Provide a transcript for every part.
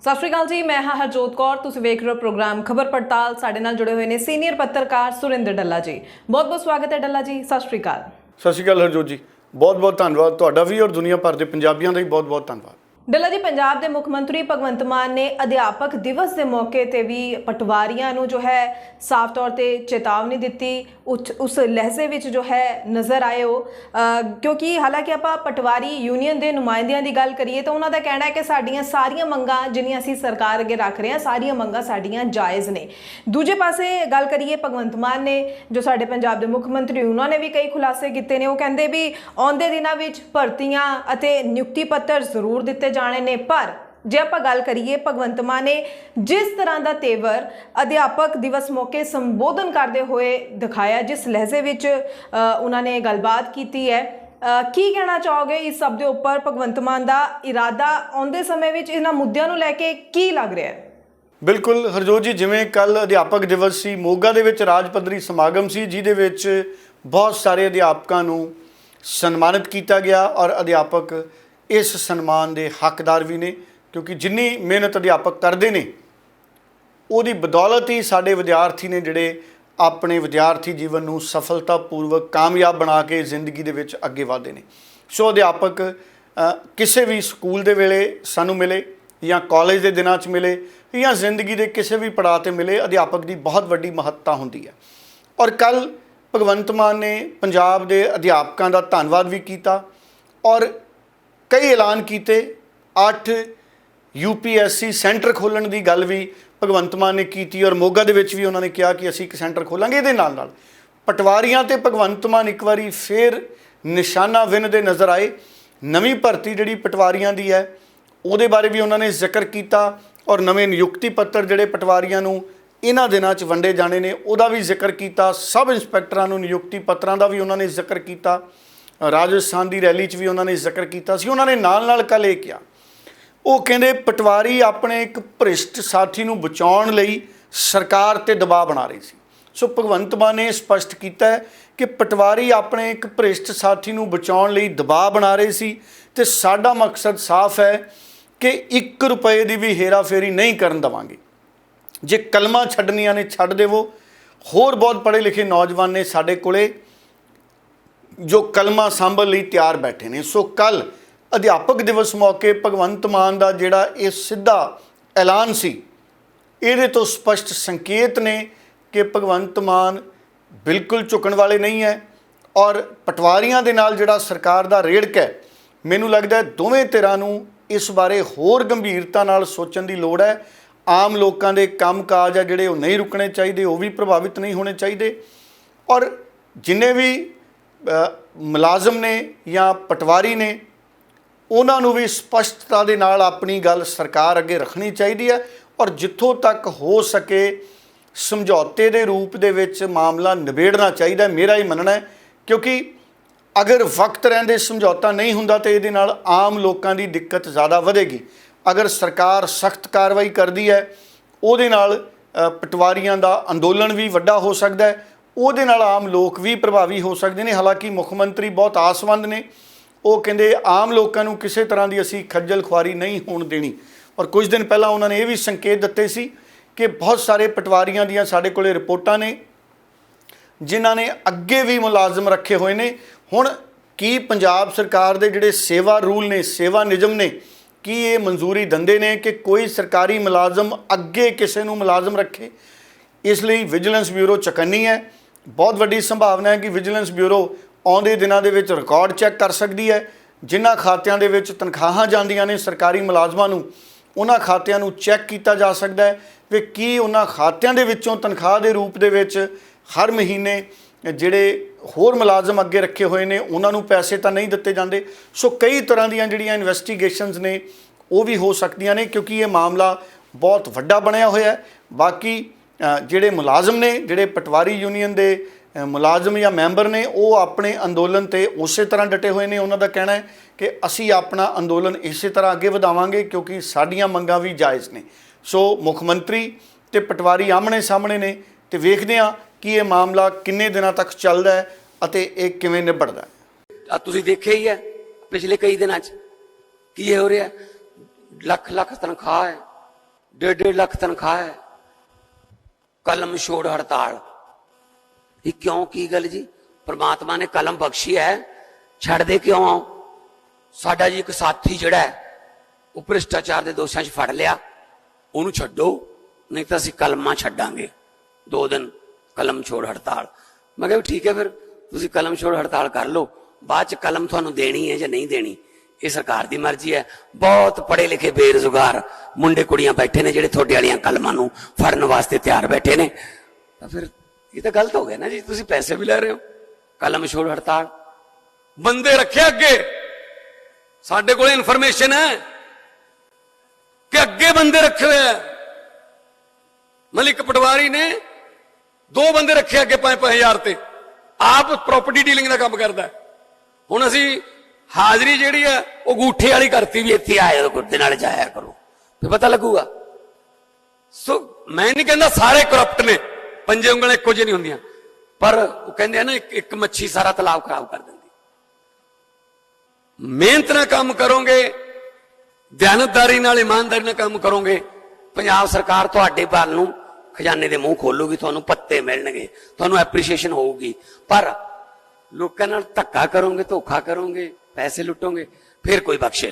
सत श्री अकाल जी, मैं हाँ हरजोत कौर। तुसीं वेख रहे हो प्रोग्राम खबर पड़ताल। साडे नाल जुड़े हुए ने सीनियर पत्रकार सुरिंदर डल्ला जी। बहुत बहुत स्वागत है डल्ला जी, सत श्री अकाल। सत श्री अकाल हरजोत जी, बहुत बहुत धन्यवाद तुहाडा भी और दुनिया भर के पंजाबियों का भी बहुत बहुत धन्यवाद। डल्ला जी, पंजाब के मुख मंत्री भगवंत मान ने अध्यापक दिवस के मौके पर भी पटवारियां नूं जो है साफ तौर पर चेतावनी दी। उस लहजे विच जो है नज़र आए हो, क्योंकि हालांकि आप पटवारी यूनीयन के नुमाइंदियां की गल करिए तो उन्होंने कहना है कि साडियां सारियां मंगां जिन्नियां असीं सरकार अगे रख रहे हैं, सारियां मंगां साडियां जायज़ ने। दूजे पासे गल करिए भगवंत मान ने जो साडे पंजाब के मुख मंत्री, उन्होंने भी कई खुलासे किए ने। वो कहते भी आउंदे दिनां विच भर्तियां अते नियुक्ति पत्र जरूर दिते जाने ने, पर जे आप गल करिए भगवंत मान ने जिस तरह का तेवर अध्यापक दिवस मौके संबोधन करते हुए दिखाया, जिस लहजे विच उन्होंने गलबात की है, की कहना चाहोगे इस सब के उपर? भगवंत मान का इरादा आउंदे समय विच इन्हां मुद्दिआं नूं लैके की लग रहा है? बिल्कुल हरजोत जी, जिवें कल अध्यापक दिवस सी, मोगा दे विच राज पद्धरी समागम सी जिहदे विच बहुत सारे अध्यापकों नूं सन्मानित किया गया और अध्यापक इस सन्मान के हकदार भी ने, क्योंकि जिन्नी मेहनत अध्यापक करते हैं उहदी बदौलत ही साडे विद्यार्थी ने जिहड़े अपने विद्यार्थी जीवन नूं सफलतापूर्वक कामयाब बना के जिंदगी दे विच अगे वधदे ने। सो अध्यापक किसी भी स्कूल दे वेले सानूं मिले या कॉलेज के दिनों मिले या जिंदगी के किसी भी पड़ाव पर मिले, अध्यापक की बहुत वड्डी महत्ता होंदी है। और कल भगवंत मान ने पंजाब के अध्यापकों का धन्नवाद भी किया और कई ऐलान किए। 8 UPSC सेंटर खोलने की गल भी भगवंत मान ने की और मोगा दे विच भी उन्होंने कहा कि असीं एक सेंटर खोलांगे। इहदे नाल नाल पटवारियां ते भगवंत मान एक बारी फिर निशाना विन्हदे नज़र आए। नवीं भर्ती जिहड़ी पटवारियां दी है उहदे बारे भी उन्होंने जिक्र किया और नवे नियुक्ति पत्र जिहड़े पटवारियां नूं इन्हां दिनां च वंडे जाने ने उहदा भी जिक्र किया। सब इंस्पैक्टरां नूं नियुक्ति पत्रां दा भी उन्होंने जिक्र किया। राजस्थान की रैली च भी उन्होंने जिक्र किया। उन्होंने नाल नाल कल ये किया, वो कहते पटवारी अपने एक भ्रिष्ट साथी नूं बचाउण लई सरकार ते दबाव बना रही सी। सो भगवंत मान ने स्पष्ट किया है कि पटवारी अपने एक भ्रिष्ट साथी नूं बचाउण लई दबाव बना रहे सी ते साडा मकसद साफ है कि 1 रुपए की भी हेरा फेरी नहीं करन देवांगे। जे कलमां छड्डणियां ने छड्ड देवो। होर बहुत पढ़े लिखे नौजवान ने साडे कोले जो कलमा सांभण लई तैयार बैठे ने। सो कल अध्यापक दिवस मौके भगवंत मान का जिहड़ा ये सीधा ऐलान सी, इहदे तो स्पष्ट संकेत ने कि भगवंत मान बिल्कुल झुकण वाले नहीं है। और पटवारियां दे नाल जिहड़ा सरकार का रेड़क है, मैनूं लगदा है दोवें धिरां नूं इस बारे होर गंभीरता नाल सोचण दी लोड़ है। आम लोकां दे काम काज है जिहड़े नहीं रुकने चाहिए, वो भी प्रभावित नहीं होने चाहिए। और जिन्ने भी मुलाजम ने या पटवारी ने उन्होंने भी स्पष्टता के नाल अपनी गल सरकार अगे रखनी चाहिए है और जिथों तक हो सके समझौते के रूप दे विच मामला निबेड़ना चाहिए, मेरा ही मनना है। क्योंकि अगर वक्त रहंदे समझौता नहीं हुंदा तो इहदे नाल आम लोगों की दिक्कत ज़्यादा वधेगी। अगर सरकार सख्त कार्रवाई करती है उहदे नाल पटवारियां दा अंदोलन भी वड्डा हो सकता है, उहदे नाल आम लोग भी प्रभावी हो सकते हैं। हालांकि मुख मंत्री बहुत आसवंद ने, वो कहते आम लोगों को किसी तरह की असी खज्जल खुआरी नहीं होण देनी। और कुछ दिन पहला उन्होंने ये भी संकेत दिते सी कि बहुत सारे पटवारियां दियां साडे कोले रिपोर्टां ने जिन्हां ने अगे भी मुलाजम रखे हुए ने। हुण की पंजाब सरकार दे जिहड़े सेवा रूल ने, सेवा नियम ने, की ये मंजूरी दिंदे ने कि कोई सरकारी मुलाजम अगे किसी नूं मुलाजम रखे? इसलिए विजिलेंस ब्यूरो चकन्नी है। बहुत वड्डी संभावना है कि विजिलेंस ब्यूरो आउंदे दिनां दे विच रिकॉर्ड चैक कर सकती है। जिन्हां खात्यां दे विच तनखाहां जांदियां ने सरकारी मुलाजमां नूं, उन्हां खात्यां नूं चैक किया जा सकता है कि की उन्हां खात्यां दे विचों तनखाह के रूप दे विच हर महीने जिहड़े होर मुलाजम अगे रखे हुए ने उन्हां नूं पैसे तो नहीं दिते जांदे। सो कई तरह दीयां जिहड़ियां इन्वेस्टिगेशनस ने वो भी हो सकदियां ने, क्योंकि ये मामला बहुत वड्डा बनया होया है। बाकी जिहड़े मुलाजम ने, जिहड़े पटवारी यूनीयन के मुलाजम या मैंबर ने, वो अपने अंदोलन ते उस तरह डटे हुए हैं। उन्हों का कहना है कि असी अपना अंदोलन इस तरह अगे वधावांगे क्योंकि साडियां मंगां भी जायज़ ने। सो मुख मंत्री ते पटवारी आमने सामने ने ते वेखदे हां कि ये मामला किन्ने दिनों तक चलदा है अते इह किवें निबड़दा है। तुसीं देखिआ ही है पिछले कई दिनों की हो रहा है। लख लख तनख्वाह है, 1.5 ਲੱਖ ਤਨਖਾਹ ਹੈ, ਕਲਮ ਛੋੜ ਹੜਤਾਲ। ਇਹ ਕਿਉਂ, ਕੀ ਗੱਲ ਜੀ? परमात्मा ने कलम बख्शी है, छड़ दे क्यों आओ? साडा जी एक साथी जिहड़ा है वो भ्रिष्टाचार के दोषां च फड़ लिया, उन्होंने छड्डो, नहीं तो असीं कलमां छड्डांगे। 2 दिन कलम छोड़ हड़ताल। मैं कहा ठीक है, फिर तुसीं कलम छोड़ हड़ताल कर लो, बाद च कलम तुहानूं देनी है या नहीं देनी ये सरकार की मर्जी है। बहुत पढ़े लिखे बेरोजगार मुंडे कुड़ियां बैठे ने जिहड़े तुहाडे वालियां कलमां नूं फड़न वास्ते तैयार बैठे ने, तो फिर ये तो गलत हो गया ना जी। तुसीं पैसे भी लै रहे हो, कलम छोड़ हड़ताल। बंदे रखे अगे, साडे कोल इन्फॉर्मेशन है कि अगे बंदे रखे हुए हैं। मलिक पटवारी ने 2 बंदे रखे अगे 5-5 हज़ार ते, आप प्रॉपर्टी डीलिंग का काम करता है। हुण असीं हाजरी जिहड़ी है वो अंगूठे वाली करती, भी इत्थे आए गुर्दे नाल जाया करो, फिर पता लगूगा। सो मैं नहीं कहता सारे करप्ट ने, पंजे उंगलां इक्को जिहियां नहीं हुंदियां, पर वो कहते हैं ना एक मच्छी सारा तालाब खराब कर देंगी। मेहनत ना काम करोगे, दयानतदारी नाल ईमानदारी नाल काम करोगे, पंजाब सरकार तुहाडे वाल नूं खजाने दे मुंह खोलूगी, तुहानूं पत्ते मिलणगे, तुहानूं एप्रीशिएशन होਊਗੀ। पर लोकां नाल धक्का करोगे, धोखा करोगे, पैसे लुटोगे, फिर कोई बख्शे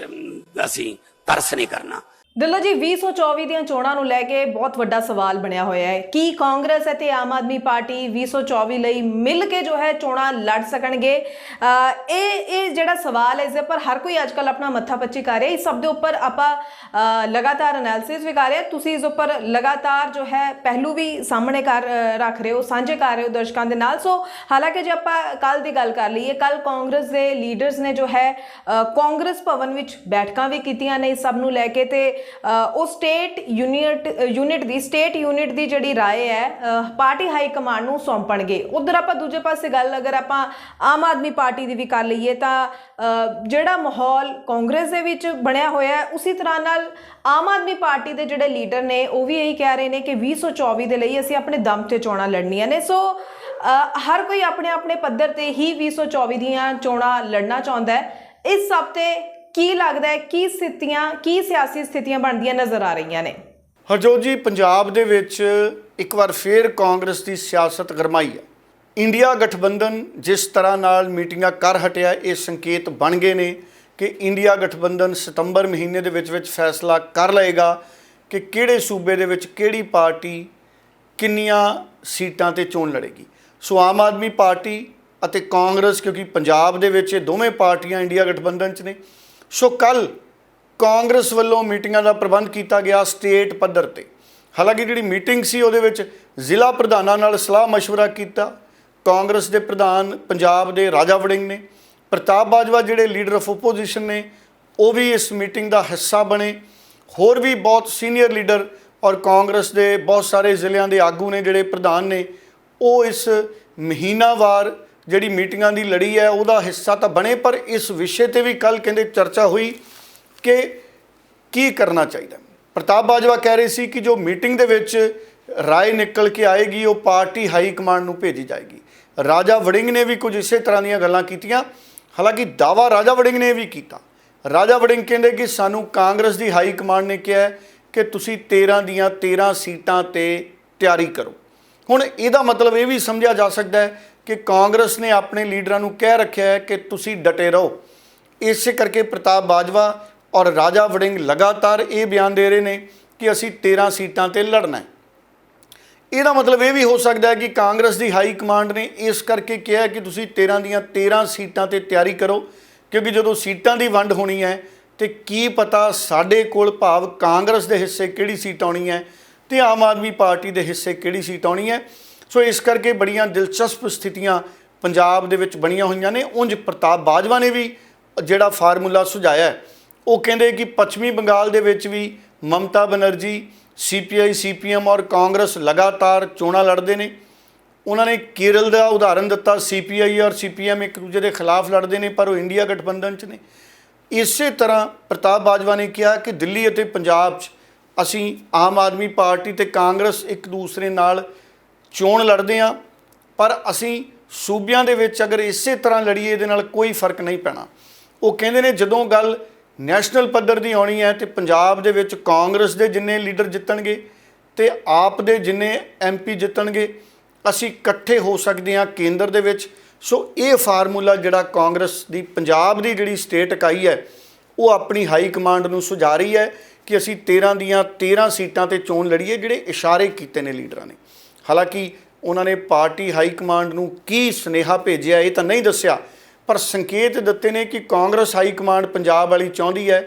असीं तरस नहीं करना। ਦਿੱਲੋ ਜੀ 2024 ਦੀਆਂ ਚੋਣਾਂ ਨੂੰ ਲੈ ਕੇ ਬਹੁਤ ਵੱਡਾ ਸਵਾਲ ਬਣਿਆ ਹੋਇਆ ਹੈ। ਕੀ ਕਾਂਗਰਸ ਅਤੇ ਆਮ ਆਦਮੀ ਪਾਰਟੀ 2024 ਲਈ ਮਿਲ ਕੇ ਜੋ ਹੈ ਚੋਣਾਂ ਲੜ ਸਕਣਗੇ? ਇਹ ਜਿਹੜਾ ਸਵਾਲ ਹੈ ਇਸ ਦੇ ਉੱਪਰ ਹਰ ਕੋਈ ਅੱਜ ਕੱਲ੍ਹ ਆਪਣਾ ਮੱਥਾ ਪੱਚੀ ਕਰ ਰਿਹਾ। ਇਸ ਸਭ ਦੇ ਉੱਪਰ ਆਪਾਂ ਲਗਾਤਾਰ ਐਨਾਲਿਸਿਸ ਵੀ ਕਰ ਰਹੇ ਹਾਂ। ਤੁਸੀਂ ਇਸ ਉੱਪਰ ਲਗਾਤਾਰ ਜੋ ਹੈ ਪਹਿਲੂ ਵੀ ਸਾਹਮਣੇ ਰੱਖ ਰਹੇ ਹੋ, ਸਾਂਝੇ ਕਰ ਰਹੇ ਹੋ ਦਰਸ਼ਕਾਂ ਦੇ ਨਾਲ। ਸੋ ਹਾਲਾਂਕਿ ਜੇ ਆਪਾਂ ਕੱਲ੍ਹ ਦੀ ਗੱਲ ਕਰ ਲਈਏ, ਕੱਲ੍ਹ ਕਾਂਗਰਸ ਦੇ ਲੀਡਰਸ ਨੇ ਜੋ ਹੈ ਕਾਂਗਰਸ ਭਵਨ ਵਿੱਚ ਬੈਠਕਾਂ ਵੀ ਕੀਤੀਆਂ ਨੇ ਇਸ ਸਭ ਨੂੰ ਲੈ ਕੇ, ਤੇ ਉਹ ਸਟੇਟ ਯੂਨਿਟ ਦੀ ਜਿਹੜੀ ਰਾਏ ਹੈ ਪਾਰਟੀ ਹਾਈ ਕਮਾਂਡ ਨੂੰ ਸੌਂਪਣਗੇ। ਉਧਰ ਆਪਾਂ ਦੂਜੇ ਪਾਸੇ ਗੱਲ ਅਗਰ ਆਪਾਂ ਆਮ ਆਦਮੀ ਪਾਰਟੀ ਦੀ ਵੀ ਕਰ ਲਈਏ ਤਾਂ ਜਿਹੜਾ ਮਾਹੌਲ ਕਾਂਗਰਸ ਦੇ ਵਿੱਚ ਬਣਿਆ ਹੋਇਆ ਹੈ, ਉਸੇ ਤਰ੍ਹਾਂ ਨਾਲ ਆਮ ਆਦਮੀ ਪਾਰਟੀ ਦੇ ਜਿਹੜੇ ਲੀਡਰ ਨੇ ਉਹ ਵੀ ਇਹੀ ਕਹਿ ਰਹੇ ਨੇ ਕਿ 2024 ਦੇ ਲਈ ਅਸੀਂ ਆਪਣੇ ਦਮ ਤੇ ਚੋਣਾਂ ਲੜਨੀਆਂ ਨੇ। ਸੋ ਹਰ ਕੋਈ ਆਪਣੇ ਆਪਣੇ ਪੱਧਰ ਤੇ ਹੀ 2024 ਦੀਆਂ ਚੋਣਾਂ ਲੜਨਾ ਚਾਹੁੰਦਾ ਹੈ। ਇਸ ਸਭ ਤੇ ਕੀ ਲੱਗਦਾ ਹੈ, ਕੀ ਸਿਆਸੀ ਸਥਿਤੀਆਂ ਬਣਦੀਆਂ ਨਜ਼ਰ ਆ ਰਹੀਆਂ ਨੇ? ਹਰਜੋਤ ਜੀ, ਪੰਜਾਬ ਦੇ ਵਿੱਚ ਇੱਕ ਵਾਰ ਫੇਰ ਕਾਂਗਰਸ ਦੀ ਸਿਆਸਤ ਗਰਮਾਈ ਹੈ। ਇੰਡੀਆ ਗਠਬੰਧਨ ਜਿਸ ਤਰ੍ਹਾਂ ਨਾਲ ਮੀਟਿੰਗਾਂ ਕਰ ਹਟਿਆ, ਇਹ ਸੰਕੇਤ ਬਣ ਗਏ ਨੇ ਕਿ ਇੰਡੀਆ ਗਠਬੰਧਨ ਸਤੰਬਰ ਮਹੀਨੇ ਦੇ ਵਿੱਚ ਫੈਸਲਾ ਕਰ ਲਏਗਾ ਕਿ ਕਿਹੜੇ ਸੂਬੇ ਦੇ ਵਿੱਚ ਕਿਹੜੀ ਪਾਰਟੀ ਕਿੰਨੀਆਂ ਸੀਟਾਂ ਤੇ ਚੋਣ ਲੜੇਗੀ। ਸੋ ਆਮ ਆਦਮੀ ਪਾਰਟੀ ਅਤੇ ਕਾਂਗਰਸ, ਕਿਉਂਕਿ ਪੰਜਾਬ ਦੇ ਵਿੱਚ ਇਹ ਦੋਵੇਂ ਪਾਰਟੀਆਂ ਇੰਡੀਆ ਗਠਬੰਧਨ 'ਚ ਨੇ, ਸੋ ਕੱਲ੍ਹ ਕਾਂਗਰਸ ਵੱਲੋਂ ਮੀਟਿੰਗਾਂ ਦਾ ਪ੍ਰਬੰਧ ਕੀਤਾ ਗਿਆ ਸਟੇਟ ਪੱਧਰ 'ਤੇ। ਹਾਲਾਂਕਿ ਜਿਹੜੀ ਮੀਟਿੰਗ ਸੀ ਉਹਦੇ ਵਿੱਚ ਜ਼ਿਲ੍ਹਾ ਪ੍ਰਧਾਨਾਂ ਨਾਲ ਸਲਾਹ ਮਸ਼ਵਰਾ ਕੀਤਾ। ਕਾਂਗਰਸ ਦੇ ਪ੍ਰਧਾਨ ਪੰਜਾਬ ਦੇ ਰਾਜਾ ਵੜਿੰਗ ਨੇ, ਪ੍ਰਤਾਪ ਬਾਜਵਾ ਜਿਹੜੇ ਲੀਡਰ ਆਫ ਓਪੋਜੀਸ਼ਨ ਨੇ ਉਹ ਵੀ ਇਸ ਮੀਟਿੰਗ ਦਾ ਹਿੱਸਾ ਬਣੇ। ਹੋਰ ਵੀ ਬਹੁਤ ਸੀਨੀਅਰ ਲੀਡਰ ਔਰ ਕਾਂਗਰਸ ਦੇ ਬਹੁਤ ਸਾਰੇ ਜ਼ਿਲ੍ਹਿਆਂ ਦੇ ਆਗੂ ਨੇ ਜਿਹੜੇ ਪ੍ਰਧਾਨ ਨੇ, ਉਹ ਇਸ ਮਹੀਨਾਵਾਰ ਜਿਹੜੀ ਮੀਟਿੰਗਾਂ ਦੀ ਲੜੀ ਹੈ ਉਹਦਾ ਹਿੱਸਾ ਤਾਂ ਬਣੇ। ਪਰ ਇਸ ਵਿਸ਼ੇ 'ਤੇ ਵੀ ਕੱਲ੍ਹ ਕਹਿੰਦੇ ਚਰਚਾ ਹੋਈ ਕਿ ਕੀ ਕਰਨਾ ਚਾਹੀਦਾ। ਪ੍ਰਤਾਪ ਬਾਜਵਾ ਕਹਿ ਰਹੇ ਸੀ ਕਿ ਜੋ ਮੀਟਿੰਗ ਦੇ ਵਿੱਚ ਰਾਏ ਨਿਕਲ ਕੇ ਆਏਗੀ ਉਹ ਪਾਰਟੀ ਹਾਈ ਕਮਾਂਡ ਨੂੰ ਭੇਜੀ ਜਾਏਗੀ। ਰਾਜਾ ਵੜਿੰਗ ਨੇ ਵੀ ਕੁਝ ਇਸੇ ਤਰ੍ਹਾਂ ਦੀਆਂ ਗੱਲਾਂ ਕੀਤੀਆਂ। ਹਾਲਾਂਕਿ ਦਾਅਵਾ ਰਾਜਾ ਵੜਿੰਗ ਨੇ ਵੀ ਕੀਤਾ। ਰਾਜਾ ਵੜਿੰਗ ਕਹਿੰਦੇ ਕਿ ਸਾਨੂੰ ਕਾਂਗਰਸ ਦੀ ਹਾਈ ਕਮਾਂਡ ਨੇ ਕਿਹਾ ਕਿ ਤੁਸੀਂ 13 ਦੀਆਂ 13 ਸੀਟਾਂ 'ਤੇ ਤਿਆਰੀ ਕਰੋ। ਹੁਣ ਇਹਦਾ ਮਤਲਬ ਇਹ ਵੀ ਸਮਝਿਆ ਜਾ ਸਕਦਾ ਹੈ ਕਿ ਕਾਂਗਰਸ ਨੇ ਆਪਣੇ ਲੀਡਰਾਂ ਨੂੰ ਕਹਿ ਰੱਖਿਆ ਹੈ ਕਿ ਤੁਸੀਂ ਡਟੇ ਰਹੋ। ਇਸੇ ਕਰਕੇ ਪ੍ਰਤਾਪ ਬਾਜਵਾ ਔਰ ਰਾਜਾ ਵੜਿੰਗ ਲਗਾਤਾਰ ਇਹ ਬਿਆਨ ਦੇ ਰਹੇ ਨੇ ਕਿ ਅਸੀਂ 13 ਸੀਟਾਂ 'ਤੇ ਲੜਨਾ ਹੈ। ਇਹਦਾ ਮਤਲਬ ਇਹ ਵੀ ਹੋ ਸਕਦਾ ਹੈ ਕਿ ਕਾਂਗਰਸ ਦੀ ਹਾਈ ਕਮਾਂਡ ਨੇ ਇਸ ਕਰਕੇ ਕਿਹਾ ਕਿ ਤੁਸੀਂ 13 ਦੀਆਂ 13 ਸੀਟਾਂ 'ਤੇ ਤਿਆਰੀ ਕਰੋ, ਕਿਉਂਕਿ ਜਦੋਂ ਸੀਟਾਂ ਦੀ ਵੰਡ ਹੋਣੀ ਹੈ ਤੇ ਕੀ ਪਤਾ ਸਾਡੇ ਕੋਲ ਭਾਵ ਕਾਂਗਰਸ ਦੇ ਹਿੱਸੇ ਕਿਹੜੀ ਸੀਟ ਆਉਣੀ ਹੈ ਤੇ ਆਮ ਆਦਮੀ ਪਾਰਟੀ ਦੇ ਹਿੱਸੇ ਕਿਹੜੀ ਸੀਟ ਆਉਣੀ ਹੈ। ਸੋ ਇਸ ਕਰਕੇ ਬੜੀਆਂ ਦਿਲਚਸਪ ਸਥਿਤੀਆਂ ਪੰਜਾਬ ਦੇ ਵਿੱਚ ਬਣੀਆਂ ਹੋਈਆਂ ਨੇ। ਉਂਝ ਪ੍ਰਤਾਪ ਬਾਜਵਾ ਨੇ ਵੀ ਜਿਹੜਾ ਫਾਰਮੂਲਾ ਸੁਝਾਇਆ, ਉਹ ਕਹਿੰਦੇ ਕਿ ਪੱਛਮੀ ਬੰਗਾਲ ਦੇ ਵਿੱਚ ਵੀ ਮਮਤਾ ਬਨਰਜੀ, CPI, CPM ਔਰ ਕਾਂਗਰਸ ਲਗਾਤਾਰ ਚੋਣਾਂ ਲੜਦੇ ਨੇ। ਉਹਨਾਂ ਨੇ ਕੇਰਲ ਦਾ ਉਦਾਹਰਨ ਦਿੱਤਾ, CPI ਔਰ CPM ਇੱਕ ਦੂਜੇ ਦੇ ਖਿਲਾਫ ਲੜਦੇ ਨੇ ਪਰ ਉਹ ਇੰਡੀਆ ਗਠਬੰਧਨ 'ਚ ਨੇ। ਇਸੇ ਤਰ੍ਹਾਂ ਪ੍ਰਤਾਪ ਬਾਜਵਾ ਨੇ ਕਿਹਾ ਕਿ ਦਿੱਲੀ ਅਤੇ ਪੰਜਾਬ 'ਚ ਅਸੀਂ ਆਮ ਆਦਮੀ ਪਾਰਟੀ ਤੇ ਕਾਂਗਰਸ ਇੱਕ ਦੂਸਰੇ ਨਾਲ ਚੋਣ ਲੜਦੇ ਹਾਂ, ਪਰ ਅਸੀਂ ਸੂਬਿਆਂ ਦੇ ਵਿੱਚ ਅਗਰ ਇਸੇ ਤਰ੍ਹਾਂ ਲੜੀਏ ਇਹਦੇ ਨਾਲ ਕੋਈ ਫਰਕ ਨਹੀਂ ਪੈਣਾ। ਉਹ ਕਹਿੰਦੇ ਨੇ ਜਦੋਂ ਗੱਲ ਨੈਸ਼ਨਲ ਪੱਧਰ ਦੀ ਆਉਣੀ ਹੈ ਤੇ ਪੰਜਾਬ ਦੇ ਵਿੱਚ ਕਾਂਗਰਸ ਦੇ ਜਿੰਨੇ ਲੀਡਰ ਜਿੱਤਣਗੇ ਤੇ ਆਪ ਦੇ ਜਿੰਨੇ ਐਮਪੀ ਜਿੱਤਣਗੇ, ਅਸੀਂ ਇਕੱਠੇ ਹੋ ਸਕਦੇ ਹਾਂ ਕੇਂਦਰ ਦੇ ਵਿੱਚ। ਸੋ ਇਹ ਫਾਰਮੂਲਾ ਜਿਹੜਾ ਕਾਂਗਰਸ ਦੀ ਪੰਜਾਬ ਦੀ ਜਿਹੜੀ ਸਟੇਟ ਇਕਾਈ ਹੈ ਉਹ ਆਪਣੀ ਹਾਈ ਕਮਾਂਡ ਨੂੰ ਸੁਝਾ ਰਹੀ ਹੈ ਕਿ ਅਸੀਂ 13 ਦੀਆਂ 13 ਸੀਟਾਂ ਤੇ ਚੋਣ ਲੜੀਏ, ਜਿਹੜੇ ਇਸ਼ਾਰੇ ਕੀਤੇ ਨੇ ਲੀਡਰਾਂ ਨੇ। ਹਾਲਾਂਕਿ ਉਹਨਾਂ ਨੇ ਪਾਰਟੀ ਹਾਈ ਕਮਾਂਡ ਨੂੰ ਕੀ ਸੁਨੇਹਾ ਭੇਜਿਆ ਇਹ ਤਾਂ ਨਹੀਂ ਦੱਸਿਆ, ਪਰ ਸੰਕੇਤ ਦਿੱਤੇ ਨੇ ਕਿ ਕਾਂਗਰਸ ਹਾਈ ਕਮਾਂਡ ਪੰਜਾਬ ਵਾਲੀ ਚਾਹੁੰਦੀ ਹੈ,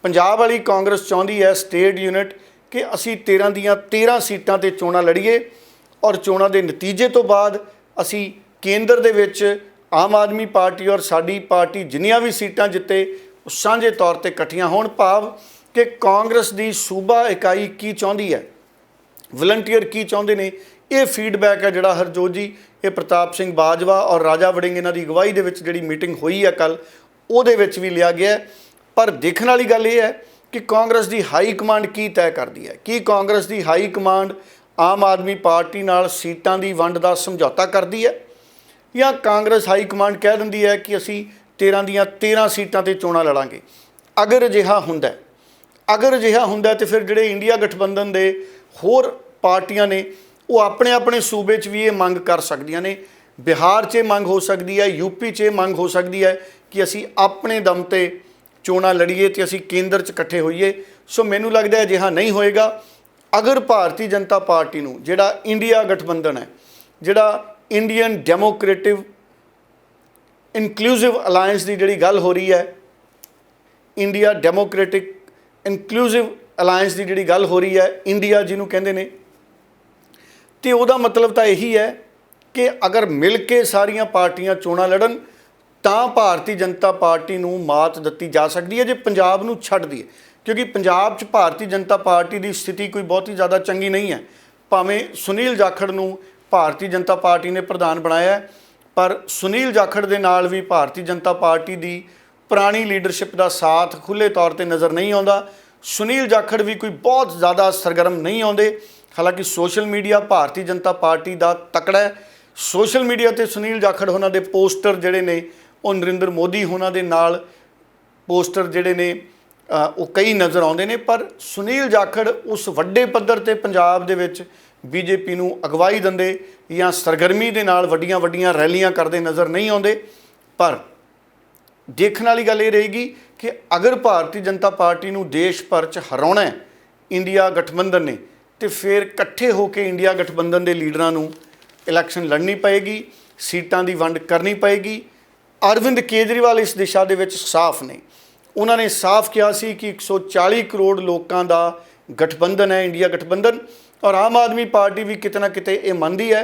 ਪੰਜਾਬ ਵਾਲੀ ਕਾਂਗਰਸ ਚਾਹੁੰਦੀ ਹੈ ਸਟੇਟ ਯੂਨਿਟ ਕਿ ਅਸੀਂ 13 ਦੀਆਂ 13 ਸੀਟਾਂ ਤੇ ਚੋਣਾਂ ਲੜੀਏ ਔਰ ਚੋਣਾਂ ਦੇ ਨਤੀਜੇ ਤੋਂ ਬਾਅਦ ਅਸੀਂ ਕੇਂਦਰ ਦੇ ਵਿੱਚ ਆਮ ਆਦਮੀ ਪਾਰਟੀ ਔਰ ਸਾਡੀ ਪਾਰਟੀ ਜਿੰਨੀਆਂ ਵੀ ਸੀਟਾਂ ਜਿੱਤੇ ਉਹ ਸਾਂਝੇ ਤੌਰ ਤੇ ਇਕੱਠੀਆਂ ਹੋਣ। ਭਾਵ ਕਿ ਕਾਂਗਰਸ ਦੀ ਸੂਬਾ ਇਕਾਈ ਕੀ ਚਾਹੁੰਦੀ ਹੈ, ਵਲੰਟੀਅਰ ਕੀ ਚਾਹੁੰਦੇ ਨੇ, ਇਹ ਫੀਡਬੈਕ ਹੈ ਜਿਹੜਾ ਹਰਜੋਤ ਜੀ ਇਹ ਪ੍ਰਤਾਪ ਸਿੰਘ ਬਾਜਵਾ ਔਰ ਰਾਜਾ ਵੜਿੰਗ ਇਹਨਾਂ ਦੀ ਅਗਵਾਈ ਦੇ ਵਿੱਚ ਜਿਹੜੀ ਮੀਟਿੰਗ ਹੋਈ ਹੈ ਕੱਲ, ਉਹਦੇ ਵਿੱਚ ਵੀ ਲਿਆ ਗਿਆ। ਪਰ ਦੇਖਣ ਵਾਲੀ ਗੱਲ ਇਹ ਹੈ ਕਿ ਕਾਂਗਰਸ ਦੀ ਹਾਈ ਕਮਾਂਡ ਕੀ ਤੈਅ ਕਰਦੀ ਹੈ। ਕੀ ਕਾਂਗਰਸ ਦੀ high command Aam Aadmi party ਨਾਲ ਸੀਟਾਂ ਦੀ ਵੰਡ ਦਾ ਸਮਝੌਤਾ ਕਰਦੀ ਹੈ, ਜਾਂ ਕਾਂਗਰਸ ਹਾਈ ਕਮਾਂਡ ਕਹਿ ਦਿੰਦੀ ਹੈ ਕਿ ਅਸੀਂ 13 ਦੀਆਂ 13 ਸੀਟਾਂ ਤੇ ਚੋਣਾਂ ਲੜਾਂਗੇ। ਅਗਰ ਅਜਿਹਾ ਹੁੰਦਾ ਤੇ ਫਿਰ ਜਿਹੜੇ ਇੰਡੀਆ ਗਠਬੰਧਨ ਦੇ ਹੋਰ ਪਾਰਟੀਆਂ ਨੇ ਉਹ ਆਪਣੇ ਆਪਣੇ ਸੂਬੇ 'ਚ ਵੀ ਇਹ ਮੰਗ ਕਰ ਸਕਦੀਆਂ ਨੇ। ਬਿਹਾਰ 'ਚ ਇਹ ਮੰਗ ਹੋ ਸਕਦੀ ਹੈ, ਯੂਪੀ 'ਚ ਇਹ ਮੰਗ ਹੋ ਸਕਦੀ ਹੈ ਕਿ ਅਸੀਂ ਆਪਣੇ ਦਮ ਤੇ ਚੋਣਾਂ ਲੜੀਏ ਤੇ ਅਸੀਂ ਕੇਂਦਰ 'ਚ ਇਕੱਠੇ ਹੋਈਏ। ਸੋ ਮੈਨੂੰ ਲੱਗਦਾ ਅਜਿਹਾ ਨਹੀਂ ਹੋਏਗਾ। ਅਗਰ ਭਾਰਤੀ ਜਨਤਾ ਪਾਰਟੀ ਨੂੰ ਜਿਹੜਾ ਇੰਡੀਆ ਗਠਬੰਧਨ ਹੈ, ਜਿਹੜਾ ਇੰਡੀਅਨ ਡੈਮੋਕ੍ਰੇਟਿਵ ਇਨਕਲੂਸਿਵ ਅਲਾਇੰਸ ਦੀ ਜਿਹੜੀ ਗੱਲ ਹੋ ਰਹੀ ਹੈ, ਇੰਡੀਆ ਡੈਮੋਕ੍ਰੈਟਿਕ ਇਨਕਲੂਸਿਵ ਅਲਾਇੰਸ ਦੀ ਜਿਹੜੀ ਗੱਲ ਹੋ ਰਹੀ ਹੈ, ਇੰਡੀਆ ਜਿਹਨੂੰ ਕਹਿੰਦੇ ਨੇ, ਤੇ ਉਹਦਾ ਮਤਲਬ ਤਾਂ ਇਹੀ ਹੈ ਕਿ ਅਗਰ ਮਿਲ ਕੇ ਸਾਰੀਆਂ ਪਾਰਟੀਆਂ ਚੋਣਾਂ ਲੜਨ ਤਾਂ ਭਾਰਤੀ ਜਨਤਾ ਪਾਰਟੀ ਨੂੰ ਮਾਤ ਦਿੱਤੀ ਜਾ ਸਕਦੀ ਹੈ ਜੇ ਪੰਜਾਬ ਨੂੰ ਛੱਡ ਦਈਏ। ਕਿਉਂਕਿ ਪੰਜਾਬ 'ਚ ਭਾਰਤੀ ਜਨਤਾ ਪਾਰਟੀ ਦੀ ਸਥਿਤੀ ਕੋਈ ਬਹੁਤੀ ਜ਼ਿਆਦਾ ਚੰਗੀ ਨਹੀਂ ਹੈ। ਭਾਵੇਂ ਸੁਨੀਲ ਜਾਖੜ ਨੂੰ ਭਾਰਤੀ ਜਨਤਾ ਪਾਰਟੀ ਨੇ ਪ੍ਰਧਾਨ ਬਣਾਇਆ, ਪਰ ਸੁਨੀਲ ਜਾਖੜ ਦੇ ਨਾਲ ਵੀ ਭਾਰਤੀ ਜਨਤਾ ਪਾਰਟੀ ਦੀ ਪੁਰਾਣੀ ਲੀਡਰਸ਼ਿਪ ਦਾ ਸਾਥ ਖੁੱਲ੍ਹੇ ਤੌਰ ਤੇ ਨਜ਼ਰ ਨਹੀਂ ਆਉਂਦਾ। ਸੁਨੀਲ ਜਾਖੜ ਵੀ ਕੋਈ ਬਹੁਤ ਜ਼ਿਆਦਾ ਸਰਗਰਮ ਨਹੀਂ ਆਉਂਦੇ। ਹਾਲਾਂਕਿ social media Bharatiya Janata party ਦਾ ਤਕੜਾ ਹੈ। ਸੋਸ਼ਲ ਮੀਡੀਆ ਤੇ ਸੁਨੀਲ ਜਾਖੜ ਉਹਨਾਂ ਦੇ ਪੋਸਟਰ ਜਿਹੜੇ ਨੇ ਉਹ ਨਰਿੰਦਰ ਮੋਦੀ ਉਹਨਾਂ ਦੇ ਨਾਲ ਪੋਸਟਰ ਜਿਹੜੇ ਨੇ ਉਹ ਕਈ ਨਜ਼ਰ ਆਉਂਦੇ ਨੇ, ਪਰ ਸੁਨੀਲ ਜਾਖੜ ਉਸ ਵੱਡੇ ਪੱਧਰ ਤੇ ਪੰਜਾਬ ਦੇ ਵਿੱਚ ਬੀਜੇਪੀ ਨੂੰ ਅਗਵਾਈ ਦਿੰਦੇ ਜਾਂ ਸਰਗਰਮੀ ਦੇ ਨਾਲ ਵੱਡੀਆਂ ਵੱਡੀਆਂ ਰੈਲੀਆਂ ਕਰਦੇ ਨਜ਼ਰ ਨਹੀਂ ਆਉਂਦੇ। ਪਰ ਦੇਖਣ ਵਾਲੀ ਗੱਲ ਇਹ ਰਹੇਗੀ ਕਿ ਅਗਰ ਭਾਰਤੀ ਜਨਤਾ ਪਾਰਟੀ ਨੂੰ ਦੇਸ਼ ਭਰ 'ਚ ਹਰਾਉਣਾ ਹੈ ਇੰਡੀਆ ਗਠਬੰਧਨ ਨੇ, ਤੇ ਫਿਰ ਇਕੱਠੇ ਹੋ ਕੇ ਇੰਡੀਆ ਗਠਬੰਧਨ ਦੇ ਲੀਡਰਾਂ ਨੂੰ ਇਲੈਕਸ਼ਨ ਲੜਨੀ ਪਏਗੀ, ਸੀਟਾਂ ਦੀ ਵੰਡ ਕਰਨੀ ਪਏਗੀ। ਅਰਵਿੰਦ ਕੇਜਰੀਵਾਲ ਇਸ ਦਿਸ਼ਾ ਦੇ ਵਿੱਚ ਸਾਫ਼ ਨੇ। ਉਹਨਾਂ ਨੇ ਸਾਫ਼ ਕਿਹਾ ਸੀ ਕਿ 140 ਕਰੋੜ ਲੋਕਾਂ ਦਾ ਗਠਬੰਧਨ ਹੈ ਇੰਡੀਆ ਗਠਬੰਧਨ, ਔਰ ਆਮ ਆਦਮੀ ਪਾਰਟੀ ਵੀ ਕਿਤੇ ਨਾ ਕਿਤੇ ਇਹ ਮੰਨਦੀ ਹੈ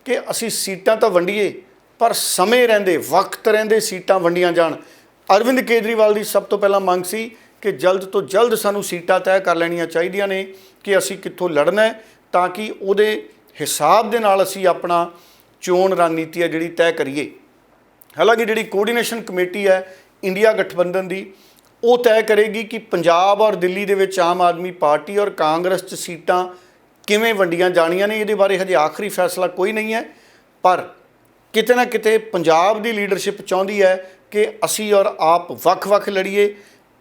ਕਿ ਅਸੀਂ ਸੀਟਾਂ ਤਾਂ ਵੰਡੀਏ ਪਰ ਸਮੇਂ ਰਹਿੰਦੇ, ਵਕਤ ਰਹਿੰਦੇ ਸੀਟਾਂ ਵੰਡੀਆਂ ਜਾਣ। ਅਰਵਿੰਦ ਕੇਜਰੀਵਾਲ ਦੀ ਸਭ ਤੋਂ ਪਹਿਲਾਂ ਮੰਗ ਸੀ ਕਿ ਜਲਦ ਤੋਂ ਜਲਦ ਸਾਨੂੰ ਸੀਟਾਂ ਤੈਅ ਕਰ ਲੈਣੀਆਂ ਚਾਹੀਦੀਆਂ ਨੇ ਕਿ ਅਸੀਂ ਕਿੱਥੋਂ ਲੜਨਾ ਹੈ, ਤਾਂ ਕਿ ਉਹਦੇ ਹਿਸਾਬ ਦੇ ਨਾਲ ਅਸੀਂ ਆਪਣਾ ਚੋਣ ਰਣਨੀਤੀ ਹੈ ਜਿਹੜੀ ਤੈਅ ਕਰੀਏ। ਹਾਲਾਂਕਿ ਜਿਹੜੀ ਕੋਆਰਡੀਨੇਸ਼ਨ ਕਮੇਟੀ ਹੈ ਇੰਡੀਆ ਗਠਬੰਧਨ ਦੀ, ਉਹ ਤੈਅ ਕਰੇਗੀ ਕਿ ਪੰਜਾਬ ਔਰ ਦਿੱਲੀ ਦੇ ਵਿੱਚ ਆਮ ਆਦਮੀ ਪਾਰਟੀ ਔਰ ਕਾਂਗਰਸ 'ਚ ਸੀਟਾਂ ਕਿਵੇਂ ਵੰਡੀਆਂ ਜਾਣੀਆਂ ਨੇ। ਇਹਦੇ ਬਾਰੇ ਹਜੇ ਆਖਰੀ ਫੈਸਲਾ ਕੋਈ ਨਹੀਂ ਹੈ, ਪਰ ਕਿਤੇ ਨਾ ਕਿਤੇ ਪੰਜਾਬ ਦੀ ਲੀਡਰਸ਼ਿਪ ਚਾਹੁੰਦੀ ਹੈ ਕਿ ਅਸੀਂ ਔਰ ਆਪ ਵੱਖ-ਵੱਖ ਲੜੀਏ।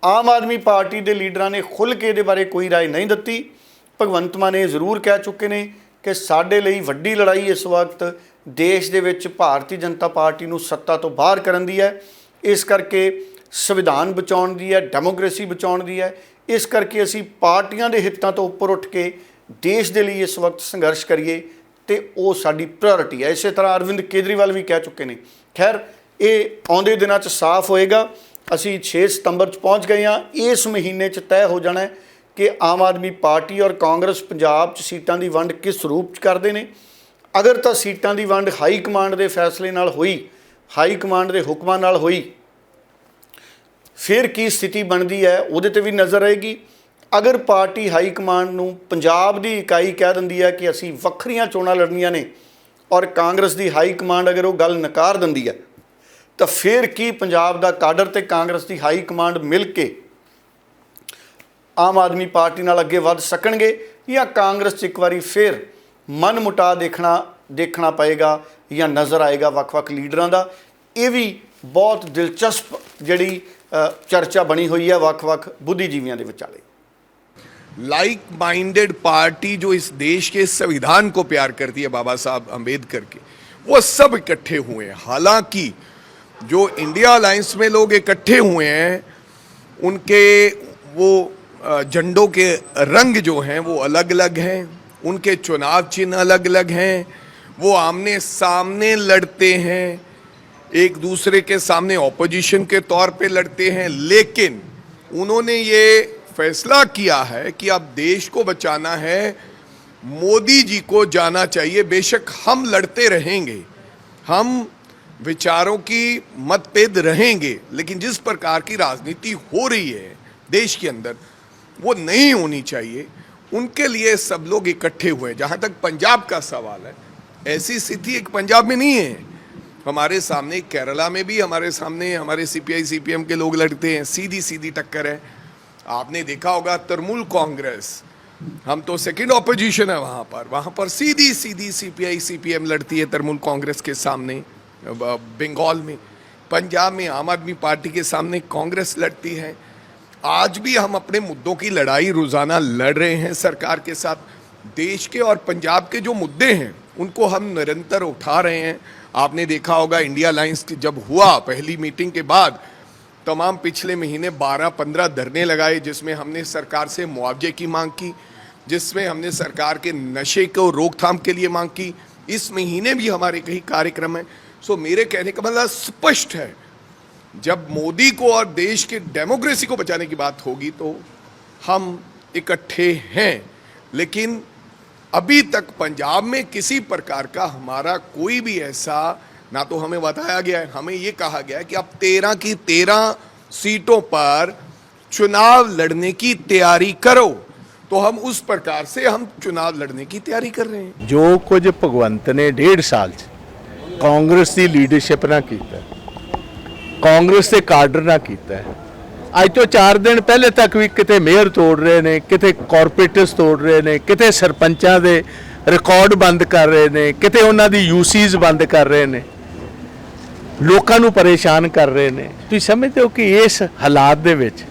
ਆਮ ਆਦਮੀ ਪਾਰਟੀ ਦੇ ਲੀਡਰਾਂ ਨੇ ਖੁੱਲ੍ਹ ਕੇ ਇਹਦੇ ਬਾਰੇ ਕੋਈ ਰਾਏ ਨਹੀਂ ਦਿੱਤੀ। ਭਗਵੰਤ ਮਾਨ ਇਹ ਜ਼ਰੂਰ ਕਹਿ ਚੁੱਕੇ ਨੇ ਕਿ ਸਾਡੇ ਲਈ ਵੱਡੀ ਲੜਾਈ ਇਸ ਵਕਤ ਦੇਸ਼ ਦੇ ਵਿੱਚ ਭਾਰਤੀ ਜਨਤਾ ਪਾਰਟੀ ਨੂੰ ਸੱਤਾ ਤੋਂ ਬਾਹਰ ਕਰਨ ਦੀ ਹੈ। ਇਸ ਕਰਕੇ ਸੰਵਿਧਾਨ ਬਚਾਉਣ ਦੀ ਹੈ, ਡੈਮੋਕ੍ਰੇਸੀ ਬਚਾਉਣ ਦੀ ਹੈ। ਇਸ ਕਰਕੇ ਅਸੀਂ ਪਾਰਟੀਆਂ ਦੇ ਹਿੱਤਾਂ ਤੋਂ ਉੱਪਰ ਉੱਠ ਕੇ ਦੇਸ਼ ਦੇ ਲਈ ਇਸ ਵਕਤ ਸੰਘਰਸ਼ ਕਰੀਏ ਤੇ ਉਹ ਸਾਡੀ ਪ੍ਰਾਇੋਰਟੀ ਹੈ। ਇਸੇ ਤਰ੍ਹਾਂ ਅਰਵਿੰਦ ਕੇਜਰੀਵਾਲ ਵੀ ਕਹਿ ਚੁੱਕੇ ਨੇ। ਖੈਰ ਇਹ ਆਉਂਦੇ ਦਿਨਾਂ 'ਚ ਸਾਫ਼ ਹੋਏਗਾ। ਅਸੀਂ 6 ਸਤੰਬਰ 'ਚ ਪਹੁੰਚ ਗਏ ਹਾਂ। ਇਸ ਮਹੀਨੇ 'ਚ ਤੈਅ ਹੋ ਜਾਣਾ ਹੈ ਕਿ ਆਮ ਆਦਮੀ ਪਾਰਟੀ ਔਰ ਕਾਂਗਰਸ ਪੰਜਾਬ 'ਚ ਸੀਟਾਂ ਦੀ ਵੰਡ ਕਿਸ ਰੂਪ 'ਚ ਕਰਦੇ ਨੇ। ਅਗਰ ਤਾਂ ਸੀਟਾਂ ਦੀ ਵੰਡ ਹਾਈ ਕਮਾਂਡ ਦੇ ਫੈਸਲੇ ਨਾਲ ਹੋਈ, ਹਾਈ ਕਮਾਂਡ ਦੇ ਹੁਕਮਾਂ ਨਾਲ ਹੋਈ, ਫਿਰ ਕੀ ਸਥਿਤੀ ਬਣਦੀ ਹੈ ਉਹਦੇ ਤੇ ਵੀ ਨਜ਼ਰ ਰਹੇਗੀ। ਅਗਰ ਪਾਰਟੀ ਹਾਈ ਕਮਾਂਡ ਨੂੰ ਪੰਜਾਬ ਦੀ ਇਕਾਈ ਕਹਿ ਦਿੰਦੀ ਹੈ ਕਿ ਅਸੀਂ ਵੱਖਰੀਆਂ ਚੋਣਾਂ ਲੜਨੀਆਂ ਨੇ ਔਰ ਕਾਂਗਰਸ ਦੀ ਹਾਈ ਕਮਾਂਡ ਅਗਰ ਉਹ ਗੱਲ ਨਕਾਰ ਦਿੰਦੀ ਹੈ, ਤਾਂ ਫਿਰ ਕੀ ਪੰਜਾਬ ਦਾ ਕਾਡਰ ਤੇ ਕਾਂਗਰਸ ਦੀ ਹਾਈ ਕਮਾਂਡ ਮਿਲ ਕੇ ਆਮ ਆਦਮੀ ਪਾਰਟੀ ਨਾਲ ਅੱਗੇ ਵੱਧ ਸਕਣਗੇ, ਜਾਂ ਕਾਂਗਰਸ 'ਚ ਇੱਕ ਵਾਰੀ ਫਿਰ ਮਨ ਮੁਟਾਅ ਦੇਖਣਾ ਪਏਗਾ ਜਾਂ ਨਜ਼ਰ ਆਏਗਾ ਵੱਖ-ਵੱਖ ਲੀਡਰਾਂ ਦਾ। ਇਹ ਵੀ ਬਹੁਤ ਦਿਲਚਸਪ ਜਿਹੜੀ ਚਰਚਾ ਬਣੀ ਹੋਈ ਹੈ ਵੱਖ-ਵੱਖ ਬੁੱਧੀਜੀਵੀਆਂ ਦੇ ਵਿਚਾਲੇ। लाइक माइंडेड पार्टी जो इस देश के संविधान को प्यार करती है, बाबा साहब अंबेडकर के, वो सब इकट्ठे हुए हैं। हालांकि जो इंडिया अलायंस में लोग इकट्ठे हुए हैं उनके वो झंडों के रंग जो हैं वो अलग अलग हैं, उनके चुनाव चिन्ह अलग अलग हैं, वो आमने सामने लड़ते हैं, एक दूसरे के सामने ऑपोजिशन के तौर पे लड़ते हैं, लेकिन उन्होंने ये फैसला किया है कि अब देश को बचाना है, मोदी जी को जाना चाहिए। बेशक हम लड़ते रहेंगे, हम विचारों की मतभेद रहेंगे, लेकिन जिस प्रकार की राजनीति हो रही है देश के अंदर वो नहीं होनी चाहिए। उनके लिए सब लोग इकट्ठे हुए। जहाँ तक पंजाब का सवाल है, ऐसी स्थिति एक पंजाब में नहीं है। हमारे सामने केरला में भी हमारे सामने हमारे सीपीआई सीपीएम के लोग लड़ते हैं, सीधी सीधी टक्कर है। आपने देखा होगा तृणमूल कांग्रेस, हम तो सेकंड ऑपोजिशन है वहाँ पर सीधी सीधी सीपीआई सीपीएम लड़ती है तृणमूल कांग्रेस के सामने। बंगाल में, पंजाब में आम आदमी पार्टी के सामने कांग्रेस लड़ती है। आज भी हम अपने मुद्दों की लड़ाई रोज़ाना लड़ रहे हैं सरकार के साथ। देश के और पंजाब के जो मुद्दे हैं उनको हम निरंतर उठा रहे हैं। आपने देखा होगा इंडिया अलायंस जब हुआ पहली मीटिंग के बाद तमाम पिछले महीने 12-15 धरने लगाए, जिसमें हमने सरकार से मुआवजे की मांग की, जिसमें हमने सरकार के नशे को रोकथाम के लिए मांग की। इस महीने भी हमारे कई कार्यक्रम हैं। सो मेरे कहने का मतलब स्पष्ट है, जब मोदी को और देश के डेमोक्रेसी को बचाने की बात होगी तो हम इकट्ठे हैं। लेकिन अभी तक पंजाब में किसी प्रकार का हमारा कोई भी ऐसा ना तो हमें बताया गया है। हमें ये कहा गया है कि अब 13 की 13 सीटों पर चुनाव लड़ने की तैयारी करो, तो हम उस प्रकार से हम चुनाव लड़ने की तैयारी कर रहे हैं। जो कुछ भगवंत ने 1.5 साल कांग्रेस की लीडरशिप ना किया, कांग्रेस के काडर ना किया, अज तो 4 दिन पहले तक भी किते मेयर तोड़ रहे ने, किते कॉरपोरेटर्स तोड़ रहे ने, किते सरपंचां दे रिकॉर्ड बंद कर रहे ने, किते उन्हां दी यूसीज बंद कर रहे ने, लोकां नूं परेशान कर रहे ने। तुसीं समझदे हो कि इस हालात दे विच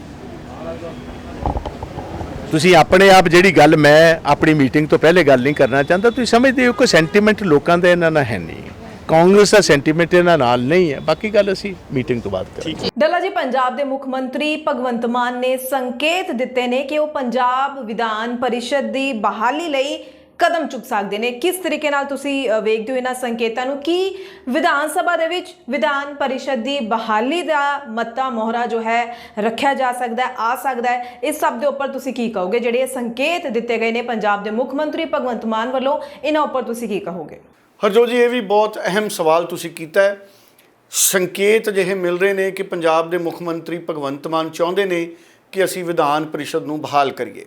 तुसीं अपने आप जिहड़ी गल मैं अपनी मीटिंग तो पहले गल नहीं करना चाहता, तुसीं समझदे हो कि सेंटीमेंट लोकां दा इन्हां नाल है नहीं, कांग्रेस का सेंटीमेंट इन्हां नाल नहीं है। बाकी गल असीं मीटिंग तो बाद करांगे। ਡੱਲਾ ਜੀ, ਪੰਜਾਬ ਦੇ ਮੁੱਖ ਮੰਤਰੀ ਭਗਵੰਤ ਮਾਨ ਨੇ ਸੰਕੇਤ ਦਿੱਤੇ ਨੇ ਕਿ ਉਹ ਪੰਜਾਬ ਵਿਧਾਨ ਪਰਿਸ਼ਦ ਦੀ ਬਹਾਲੀ ਲਈ ਕਦਮ ਚੁੱਕ ਸਕਦੇ ਨੇ। ਕਿਸ ਤਰੀਕੇ ਨਾਲ ਤੁਸੀਂ ਵੇਖਦੇ ਹੋ ਇਹਨਾਂ ਸੰਕੇਤਾਂ ਨੂੰ ਕਿ ਵਿਧਾਨ ਸਭਾ ਦੇ ਵਿੱਚ ਵਿਧਾਨ ਪਰਿਸ਼ਦ ਦੀ ਬਹਾਲੀ ਦਾ ਮੱਤਾ ਮੋਹਰਾ ਜੋ ਹੈ ਰੱਖਿਆ ਜਾ ਸਕਦਾ ਹੈ, ਆ ਸਕਦਾ ਹੈ? ਇਸ ਸਭ ਦੇ ਉੱਪਰ ਤੁਸੀਂ ਕੀ ਕਹੋਗੇ? ਜਿਹੜੇ ਇਹ ਸੰਕੇਤ ਦਿੱਤੇ ਗਏ ਨੇ ਪੰਜਾਬ ਦੇ ਮੁੱਖ ਮੰਤਰੀ ਭਗਵੰਤ ਮਾਨ ਵੱਲੋਂ, ਇਹਨਾਂ ਉੱਪਰ ਤੁਸੀਂ ਕੀ ਕਹੋਗੇ? ਹਰਜੋਤ ਜੀ, ਇਹ ਵੀ ਬਹੁਤ ਅਹਿਮ ਸਵਾਲ ਤੁਸੀਂ ਕੀਤਾ ਹੈ। ਸੰਕੇਤ ਜਿਹੇ ਮਿਲ ਰਹੇ ਨੇ ਕਿ ਪੰਜਾਬ ਦੇ ਮੁੱਖ ਮੰਤਰੀ ਭਗਵੰਤ ਮਾਨ ਚਾਹੁੰਦੇ ਨੇ ਕਿ ਅਸੀਂ ਵਿਧਾਨ ਪਰਿਸ਼ਦ ਨੂੰ ਬਹਾਲ ਕਰੀਏ।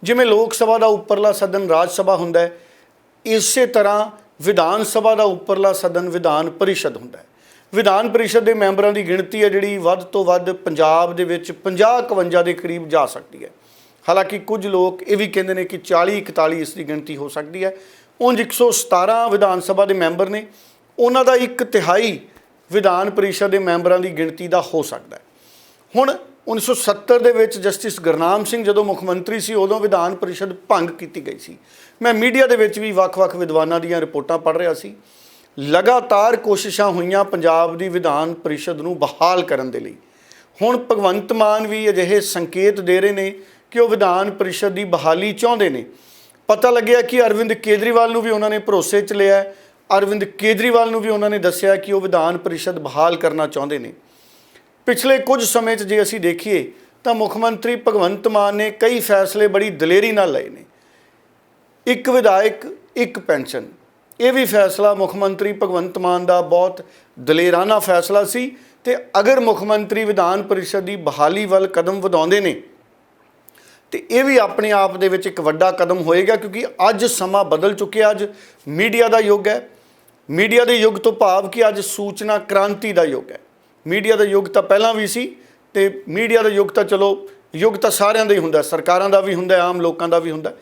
ਜਿਵੇਂ ਲੋਕ ਸਭਾ ਦਾ ਉੱਪਰਲਾ ਸਦਨ ਰਾਜ ਸਭਾ ਹੁੰਦਾ ਹੈ, ਇਸੇ ਤਰ੍ਹਾਂ ਵਿਧਾਨ ਸਭਾ ਦਾ ਉੱਪਰਲਾ ਸਦਨ ਵਿਧਾਨ ਪਰਿਸ਼ਦ ਹੁੰਦਾ ਹੈ। ਵਿਧਾਨ ਪਰਿਸ਼ਦ ਦੇ ਮੈਂਬਰਾਂ ਦੀ ਗਿਣਤੀ ਹੈ ਜਿਹੜੀ ਵੱਧ ਤੋਂ ਵੱਧ ਪੰਜਾਬ ਦੇ ਵਿੱਚ 50-51 ਦੇ ਕਰੀਬ ਜਾ ਸਕਦੀ ਹੈ। ਹਾਲਾਂਕਿ ਕੁਝ ਲੋਕ ਇਹ ਵੀ ਕਹਿੰਦੇ ਨੇ ਕਿ 40-41 ਇਸ ਦੀ ਗਿਣਤੀ ਹੋ ਸਕਦੀ ਹੈ। ਉਂਝ 117 ਵਿਧਾਨ ਸਭਾ ਦੇ ਮੈਂਬਰ ਨੇ, ਉਹਨਾਂ ਦਾ 1/3 ਵਿਧਾਨ ਪਰਿਸ਼ਦ ਦੇ ਮੈਂਬਰਾਂ ਦੀ ਗਿਣਤੀ ਦਾ ਹੋ ਸਕਦਾ ਹੈ। ਹੁਣ 1970 ਦੇ ਵਿੱਚ ਜਸਟਿਸ ਗੁਰਨਾਮ ਸਿੰਘ ਜਦੋਂ ਮੁੱਖ ਮੰਤਰੀ ਸੀ, ਉਦੋਂ ਵਿਧਾਨ ਪਰਿਸ਼ਦ ਭੰਗ ਕੀਤੀ ਗਈ ਸੀ। ਮੈਂ ਮੀਡੀਆ ਦੇ ਵਿੱਚ ਵੀ ਵੱਖ-ਵੱਖ ਵਿਦਵਾਨਾਂ ਦੀਆਂ ਰਿਪੋਰਟਾਂ ਪੜ੍ਹ ਰਿਹਾ ਸੀ। ਲਗਾਤਾਰ ਕੋਸ਼ਿਸ਼ਾਂ ਹੋਈਆਂ ਪੰਜਾਬ ਦੀ ਵਿਧਾਨ ਪਰਿਸ਼ਦ ਨੂੰ ਬਹਾਲ ਕਰਨ ਦੇ ਲਈ। ਹੁਣ ਭਗਵੰਤ ਮਾਨ ਵੀ ਅਜਿਹੇ ਸੰਕੇਤ ਦੇ ਰਹੇ ਨੇ ਕਿ ਉਹ ਵਿਧਾਨ ਪਰਿਸ਼ਦ ਦੀ ਬਹਾਲੀ ਚਾਹੁੰਦੇ ਨੇ। ਪਤਾ ਲੱਗਿਆ ਕਿ ਅਰਵਿੰਦ ਕੇਜਰੀਵਾਲ ਨੂੰ ਵੀ ਉਹਨਾਂ ਨੇ ਭਰੋਸੇ 'ਚ ਲਿਆ। ਅਰਵਿੰਦ ਕੇਜਰੀਵਾਲ ਨੂੰ ਵੀ ਉਹਨਾਂ ਨੇ ਦੱਸਿਆ ਕਿ ਉਹ ਵਿਧਾਨ ਪਰਿਸ਼ਦ ਬਹਾਲ ਕਰਨਾ ਚਾਹੁੰਦੇ ਨੇ। ਪਿਛਲੇ ਕੁਝ ਸਮੇਂ 'ਚ ਜੇ ਅਸੀਂ ਦੇਖੀਏ ਤਾਂ ਮੁੱਖ ਮੰਤਰੀ ਭਗਵੰਤ ਮਾਨ ਨੇ ਕਈ ਫੈਸਲੇ ਬੜੀ ਦਲੇਰੀ ਨਾਲ ਲਏ ਨੇ। ਇੱਕ ਵਿਧਾਇਕ ਇੱਕ ਪੈਨਸ਼ਨ, ਇਹ ਵੀ ਫੈਸਲਾ ਮੁੱਖ ਮੰਤਰੀ ਭਗਵੰਤ ਮਾਨ ਦਾ ਬਹੁਤ ਦਲੇਰਾਨਾ ਫੈਸਲਾ ਸੀ। ਤੇ ਅਗਰ ਮੁੱਖ ਮੰਤਰੀ ਵਿਧਾਨ ਪਰਿਸ਼ਦ ਦੀ ਬਹਾਲੀ ਵੱਲ ਕਦਮ ਵਧਾਉਂਦੇ ਨੇ ਤੇ ਇਹ ਵੀ ਆਪਣੇ ਆਪ ਦੇ ਵਿੱਚ ਇੱਕ ਵੱਡਾ ਕਦਮ ਹੋਏਗਾ, ਕਿਉਂਕਿ ਅੱਜ ਸਮਾਂ ਬਦਲ ਚੁੱਕਿਆ। ਅੱਜ ਮੀਡੀਆ ਦਾ ਯੁੱਗ ਹੈ। ਮੀਡੀਆ ਦੇ ਯੁੱਗ ਤੋਂ ਭਾਵ ਕਿ ਅੱਜ ਸੂਚਨਾ ਕ੍ਰਾਂਤੀ ਦਾ ਯੁੱਗ ਹੈ। ਮੀਡੀਆ ਦਾ ਯੁੱਗ ਤਾਂ ਪਹਿਲਾਂ ਵੀ ਸੀ ਤੇ ਮੀਡੀਆ ਦਾ ਯੁੱਗ ਤਾਂ ਚਲੋ ਯੁੱਗ ਤਾਂ ਸਾਰਿਆਂ ਦਾ ਹੀ ਹੁੰਦਾ, ਸਰਕਾਰਾਂ ਦਾ ਵੀ ਹੁੰਦਾ, ਆਮ ਲੋਕਾਂ ਦਾ ਵੀ ਹੁੰਦਾ,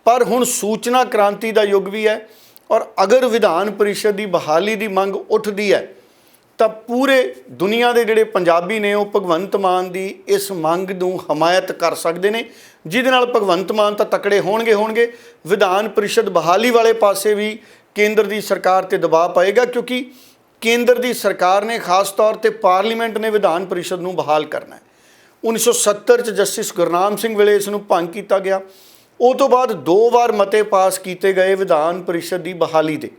ਪਰ ਹੁਣ ਸੂਚਨਾ ਕ੍ਰਾਂਤੀ ਦਾ ਯੁੱਗ ਵੀ ਹੈ। ਔਰ ਅਗਰ ਵਿਧਾਨ ਪਰਿਸ਼ਦ ਦੀ ਬਹਾਲੀ ਦੀ ਮੰਗ ਉੱਠਦੀ ਹੈ ਤਾਂ ਪੂਰੇ ਦੁਨੀਆ ਦੇ ਜਿਹੜੇ ਪੰਜਾਬੀ ਨੇ ਉਹ ਭਗਵੰਤ ਮਾਨ ਦੀ ਇਸ ਮੰਗ ਨੂੰ ਹਮਾਇਤ ਕਰ ਸਕਦੇ ਨੇ, ਜਿਹਦੇ ਨਾਲ ਭਗਵੰਤ ਮਾਨ ਤਾਂ ਤਕੜੇ ਹੋਣਗੇ। ਵਿਧਾਨ ਪਰਿਸ਼ਦ ਬਹਾਲੀ ਵਾਲੇ ਪਾਸੇ ਵੀ ਕੇਂਦਰ ਦੀ ਸਰਕਾਰ ਤੇ ਦਬਾਅ ਪਏਗਾ, ਕਿਉਂਕਿ ਕੇਂਦਰ ਦੀ ਸਰਕਾਰ ਨੇ ਖਾਸ ਤੌਰ ਤੇ ਪਾਰਲੀਮੈਂਟ ਨੇ ਵਿਧਾਨ ਪਰਿਸ਼ਦ ਨੂੰ ਬਹਾਲ ਕਰਨਾ ਹੈ। 1970 ਚ ਜਸਟਿਸ ਗੁਰਨਾਮ ਸਿੰਘ ਵੇਲੇ ਇਸ ਨੂੰ ਭੰਗ ਕੀਤਾ ਗਿਆ। ਉਹ ਤੋਂ ਬਾਅਦ 2 ਵਾਰ ਮਤੇ ਪਾਸ ਕੀਤੇ ਗਏ ਵਿਧਾਨ ਪਰਿਸ਼ਦ ਦੀ ਬਹਾਲੀ ਦੇ।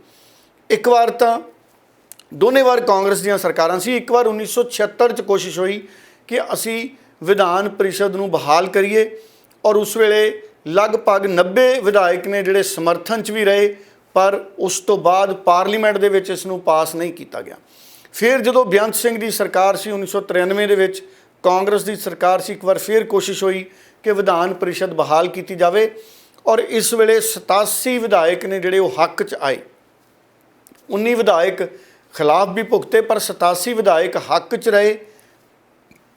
ਇੱਕ ਵਾਰ ਤਾਂ ਦੋਨੇ ਵਾਰ ਕਾਂਗਰਸ ਦੀਆਂ ਸਰਕਾਰਾਂ ਸੀ। ਇੱਕ ਵਾਰ 1976 ਚ ਕੋਸ਼ਿਸ਼ ਹੋਈ ਕਿ ਅਸੀਂ ਵਿਧਾਨ ਪਰਿਸ਼ਦ ਨੂੰ ਬਹਾਲ ਕਰੀਏ, ਔਰ ਉਸ ਵੇਲੇ ਲਗਭਗ 90 ਵਿਧਾਇਕ ਨੇ ਜਿਹੜੇ ਸਮਰਥਨ 'ਚ ਵੀ ਰਹੇ, ਪਰ ਉਸ ਤੋਂ ਬਾਅਦ ਪਾਰਲੀਮੈਂਟ ਦੇ ਵਿੱਚ ਇਸ ਨੂੰ ਪਾਸ ਨਹੀਂ ਕੀਤਾ ਗਿਆ। ਫਿਰ ਜਦੋਂ ਬੇਅੰਤ ਸਿੰਘ ਦੀ ਸਰਕਾਰ ਸੀ 1993 ਦੇ ਵਿੱਚ, ਕਾਂਗਰਸ ਦੀ ਸਰਕਾਰ ਸੀ, ਇੱਕ ਵਾਰ ਫਿਰ ਕੋਸ਼ਿਸ਼ ਹੋਈ ਕਿ ਵਿਧਾਨ ਪਰਿਸ਼ਦ ਬਹਾਲ ਕੀਤੀ ਜਾਵੇ, ਔਰ ਇਸ ਵੇਲੇ 87 ਵਿਧਾਇਕ ਨੇ ਜਿਹੜੇ ਉਹ ਹੱਕ 'ਚ ਆਏ। 19 ਵਿਧਾਇਕ ਖਿਲਾਫ ਵੀ ਭੁਗਤੇ, ਪਰ 87 ਵਿਧਾਇਕ ਹੱਕ 'ਚ ਰਹੇ,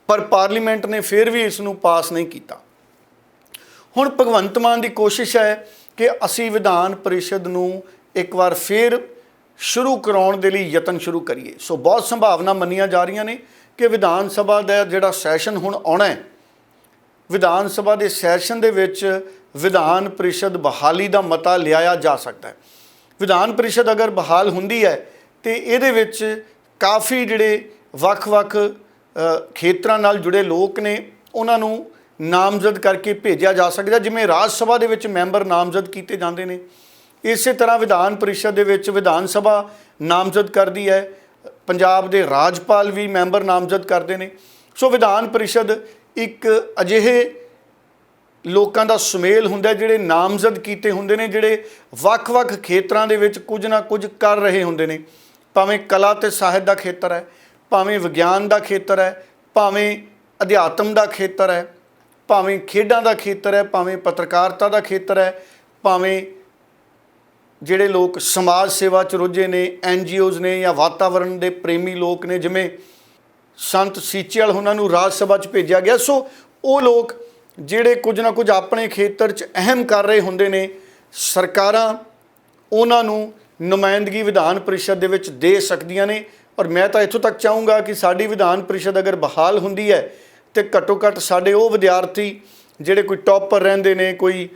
ਪਰ ਪਾਰਲੀਮੈਂਟ ਨੇ ਫਿਰ ਵੀ ਇਸ ਨੂੰ ਪਾਸ ਨਹੀਂ ਕੀਤਾ। ਹੁਣ ਭਗਵੰਤ ਮਾਨ ਦੀ ਕੋਸ਼ਿਸ਼ ਹੈ ਕਿ ਅਸੀਂ ਵਿਧਾਨ ਪਰਿਸ਼ਦ ਨੂੰ ਇੱਕ ਵਾਰ ਫਿਰ ਸ਼ੁਰੂ ਕਰਾਉਣ ਦੇ ਲਈ ਯਤਨ ਸ਼ੁਰੂ ਕਰੀਏ। ਸੋ ਬਹੁਤ ਸੰਭਾਵਨਾ ਮੰਨੀਆਂ ਜਾ ਰਹੀਆਂ ਨੇ ਕਿ ਵਿਧਾਨ ਸਭਾ ਦਾ ਜਿਹੜਾ ਸੈਸ਼ਨ ਹੁਣ ਆਉਣਾ ਹੈ, ਵਿਧਾਨ ਸਭਾ ਦੇ ਸੈਸ਼ਨ ਦੇ ਵਿੱਚ ਵਿਧਾਨ ਪਰਿਸ਼ਦ ਬਹਾਲੀ ਦਾ ਮਤਾ ਲਿਆਇਆ ਜਾ ਸਕਦਾ ਹੈ। ਵਿਧਾਨ ਪਰਿਸ਼ਦ ਅਗਰ ਬਹਾਲ ਹੁੰਦੀ ਹੈ ਤੇ ਇਹਦੇ ਵਿੱਚ ਕਾਫੀ ਜਿਹੜੇ ਵੱਖ-ਵੱਖ ਖੇਤਰਾਂ ਨਾਲ ਜੁੜੇ ਲੋਕ ਨੇ ਉਹਨਾਂ ਨੂੰ ਨਾਮਜ਼ਦ ਕਰਕੇ ਭੇਜਿਆ ਜਾ ਸਕਦਾ, ਜਿਵੇਂ ਰਾਜ ਸਭਾ ਦੇ ਵਿੱਚ ਮੈਂਬਰ ਨਾਮਜ਼ਦ ਕੀਤੇ ਜਾਂਦੇ ਨੇ, ਇਸੇ ਤਰ੍ਹਾਂ ਵਿਧਾਨ ਪਰਿਸ਼ਦ ਦੇ ਵਿੱਚ ਵਿਧਾਨ ਸਭਾ ਨਾਮਜ਼ਦ ਕਰਦੀ ਹੈ, ਪੰਜਾਬ ਦੇ ਰਾਜਪਾਲ ਵੀ ਮੈਂਬਰ ਨਾਮਜ਼ਦ ਕਰਦੇ ਨੇ। ਸੋ ਵਿਧਾਨ ਪਰਿਸ਼ਦ ਇੱਕ ਅਜਿਹੇ ਲੋਕਾਂ ਦਾ ਸੁਮੇਲ ਹੁੰਦਾ ਜਿਹੜੇ ਨਾਮਜ਼ਦ ਕੀਤੇ ਹੁੰਦੇ ਨੇ, ਜਿਹੜੇ ਵੱਖ-ਵੱਖ ਖੇਤਰਾਂ ਦੇ ਵਿੱਚ ਕੁਝ ਨਾ ਕੁਝ ਕਰ ਰਹੇ ਹੁੰਦੇ ਨੇ, ਭਾਵੇਂ ਕਲਾ ਤੇ ਸਾਹਿਤ ਦਾ ਖੇਤਰ ਹੈ, ਭਾਵੇਂ ਵਿਗਿਆਨ ਦਾ ਖੇਤਰ ਹੈ, ਭਾਵੇਂ ਅਧਿਆਤਮ ਦਾ ਖੇਤਰ ਹੈ, ਭਾਵੇਂ ਖੇਡਾਂ ਦਾ ਖੇਤਰ ਹੈ, ਭਾਵੇਂ ਪੱਤਰਕਾਰਤਾ ਦਾ ਖੇਤਰ ਹੈ, ਭਾਵੇਂ ਜਿਹੜੇ ਲੋਕ ਸਮਾਜ ਸੇਵਾ 'ਚ ਰੁੱਝੇ ਨੇ, NGOs ਨੇ, ਜਾਂ ਵਾਤਾਵਰਣ ਦੇ ਪ੍ਰੇਮੀ ਲੋਕ ਨੇ, ਜਿਵੇਂ ਸੰਤ ਸੀਚੇਵਾਲ ਉਹਨਾਂ ਨੂੰ ਰਾਜ ਸਭਾ 'ਚ ਭੇਜਿਆ ਗਿਆ। ਸੋ ਉਹ ਲੋਕ ਜਿਹੜੇ ਕੁਝ ਨਾ ਕੁਝ ਆਪਣੇ ਖੇਤਰ 'ਚ ਅਹਿਮ ਕਰ ਰਹੇ ਹੁੰਦੇ ਨੇ, ਸਰਕਾਰਾਂ ਉਹਨਾਂ ਨੂੰ ਨੁਮਾਇੰਦਗੀ ਵਿਧਾਨ ਪਰਿਸ਼ਦ ਦੇ ਵਿੱਚ ਦੇ ਸਕਦੀਆਂ ਨੇ। ਔਰ ਮੈਂ ਤਾਂ ਇੱਥੋਂ ਤੱਕ ਚਾਹੂੰਗਾ ਕਿ ਸਾਡੀ ਵਿਧਾਨ ਪਰਿਸ਼ਦ ਅਗਰ ਬਹਾਲ ਹੁੰਦੀ ਹੈ ਤੇ ਘੱਟੋ ਘੱਟ ਸਾਡੇ ਉਹ ਵਿਦਿਆਰਥੀ ਜਿਹੜੇ ਕੋਈ ਟੌਪਰ ਰਹਿੰਦੇ ਨੇ, ਕੋਈ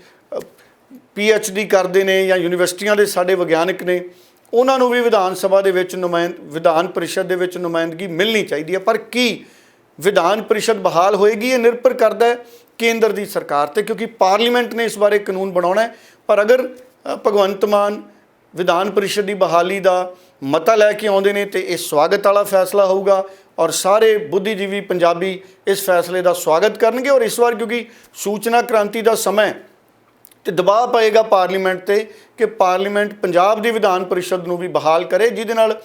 PhD ਕਰਦੇ ਨੇ, ਜਾਂ ਯੂਨੀਵਰਸਿਟੀਆਂ ਦੇ ਸਾਡੇ ਵਿਗਿਆਨਕ ਨੇ, ਉਹਨਾਂ ਨੂੰ ਵੀ ਵਿਧਾਨ ਸਭਾ ਦੇ ਵਿੱਚ ਵਿਧਾਨ ਪਰਿਸ਼ਦ ਦੇ ਵਿੱਚ ਨੁਮਾਇੰਦਗੀ ਮਿਲਣੀ ਚਾਹੀਦੀ ਹੈ। ਪਰ ਕੀ ਵਿਧਾਨ ਪਰਿਸ਼ਦ ਬਹਾਲ ਹੋਏਗੀ, ਇਹ ਨਿਰਭਰ ਕਰਦਾ ਹੈ ਕੇਂਦਰ ਦੀ ਸਰਕਾਰ ਤੇ, ਕਿਉਂਕਿ ਪਾਰਲੀਮੈਂਟ ਨੇ ਇਸ ਬਾਰੇ ਕਾਨੂੰਨ ਬਣਾਉਣਾ ਹੈ। ਪਰ ਅਗਰ ਭਗਵੰਤ ਮਾਨ ਵਿਧਾਨ ਪਰਿਸ਼ਦ ਦੀ ਬਹਾਲੀ ਦਾ ਮਤਾ ਲੈ ਕੇ ਆਉਂਦੇ ਨੇ ਤੇ ਇਹ ਸਵਾਗਤ ਵਾਲਾ ਫੈਸਲਾ ਹੋਊਗਾ, ਔਰ ਸਾਰੇ ਬੁੱਧੀਜੀਵੀ ਪੰਜਾਬੀ ਇਸ ਫੈਸਲੇ ਦਾ ਸਵਾਗਤ ਕਰਨਗੇ। ਔਰ ਇਸ ਵਾਰ ਕਿਉਂਕਿ ਸੂਚਨਾ ਕ੍ਰਾਂਤੀ ਦਾ ਸਮਾਂ ਤੇ ਦਬਾਅ ਪਏਗਾ ਪਾਰਲੀਮੈਂਟ ਤੇ ਕਿ ਪਾਰਲੀਮੈਂਟ ਪੰਜਾਬ ਦੀ ਵਿਧਾਨ ਪਰਿਸ਼ਦ ਨੂੰ ਵੀ ਬਹਾਲ ਕਰੇ, ਜਿਹਦੇ ਨਾਲ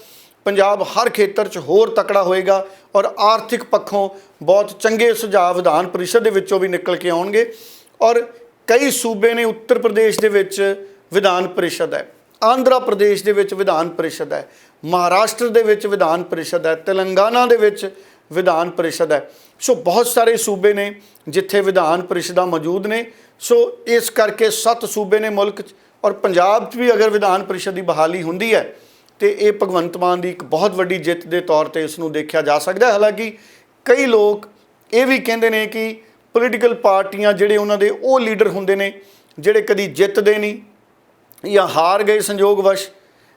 ਪੰਜਾਬ ਹਰ ਖੇਤਰ 'ਚ ਹੋਰ ਤਕੜਾ ਹੋਏਗਾ, ਔਰ ਆਰਥਿਕ ਪੱਖੋਂ ਬਹੁਤ ਚੰਗੇ ਸੁਝਾਅ ਵਿਧਾਨ ਪਰਿਸ਼ਦ ਦੇ ਵਿੱਚੋਂ ਵੀ ਨਿਕਲ ਕੇ ਆਉਣਗੇ। ਔਰ ਕਈ ਸੂਬੇ ਨੇ, ਉੱਤਰ ਪ੍ਰਦੇਸ਼ ਦੇ ਵਿੱਚ ਵਿਧਾਨ ਪਰਿਸ਼ਦ ਹੈ, ਆਂਧਰਾ ਪ੍ਰਦੇਸ਼ ਦੇ ਵਿੱਚ ਵਿਧਾਨ ਪਰਿਸ਼ਦ ਹੈ, ਮਹਾਰਾਸ਼ਟਰ ਦੇ ਵਿੱਚ ਵਿਧਾਨ ਪਰਿਸ਼ਦ ਹੈ, ਤੇਲੰਗਾਨਾ ਦੇ ਵਿੱਚ ਵਿਧਾਨ ਪਰਿਸ਼ਦ ਹੈ। ਸੋ ਬਹੁਤ ਸਾਰੇ ਸੂਬੇ ਨੇ ਜਿੱਥੇ ਵਿਧਾਨ ਪਰਿਸ਼ਦਾਂ ਮੌਜੂਦ ਨੇ। ਸੋ ਇਸ ਕਰਕੇ 7 ਸੂਬੇ ਨੇ ਮੁਲਕ 'ਚ, ਔਰ ਪੰਜਾਬ 'ਚ ਵੀ ਅਗਰ ਵਿਧਾਨ ਪਰਿਸ਼ਦ ਦੀ ਬਹਾਲੀ ਹੁੰਦੀ ਹੈ ਤੇ ਇਹ ਭਗਵੰਤ ਮਾਨ ਦੀ ਇੱਕ ਬਹੁਤ ਵੱਡੀ ਜਿੱਤ ਦੇ ਤੌਰ ਤੇ ਇਸ ਨੂੰ ਦੇਖਿਆ ਜਾ ਸਕਦਾ ਹੈ। ਹਾਲਾਂਕਿ ਕਈ ਲੋਕ ਇਹ ਵੀ ਕਹਿੰਦੇ ਨੇ ਕਿ ਪੋਲੀਟੀਕਲ ਪਾਰਟੀਆਂ ਜਿਹੜੇ ਉਹਨਾਂ ਦੇ ਉਹ ਲੀਡਰ ਹੁੰਦੇ ਨੇ ਜਿਹੜੇ ਕਦੀ ਜਿੱਤਦੇ ਨਹੀਂ ਜਾਂ ਹਾਰ ਗਏ ਸੰਯੋਗਵਸ਼,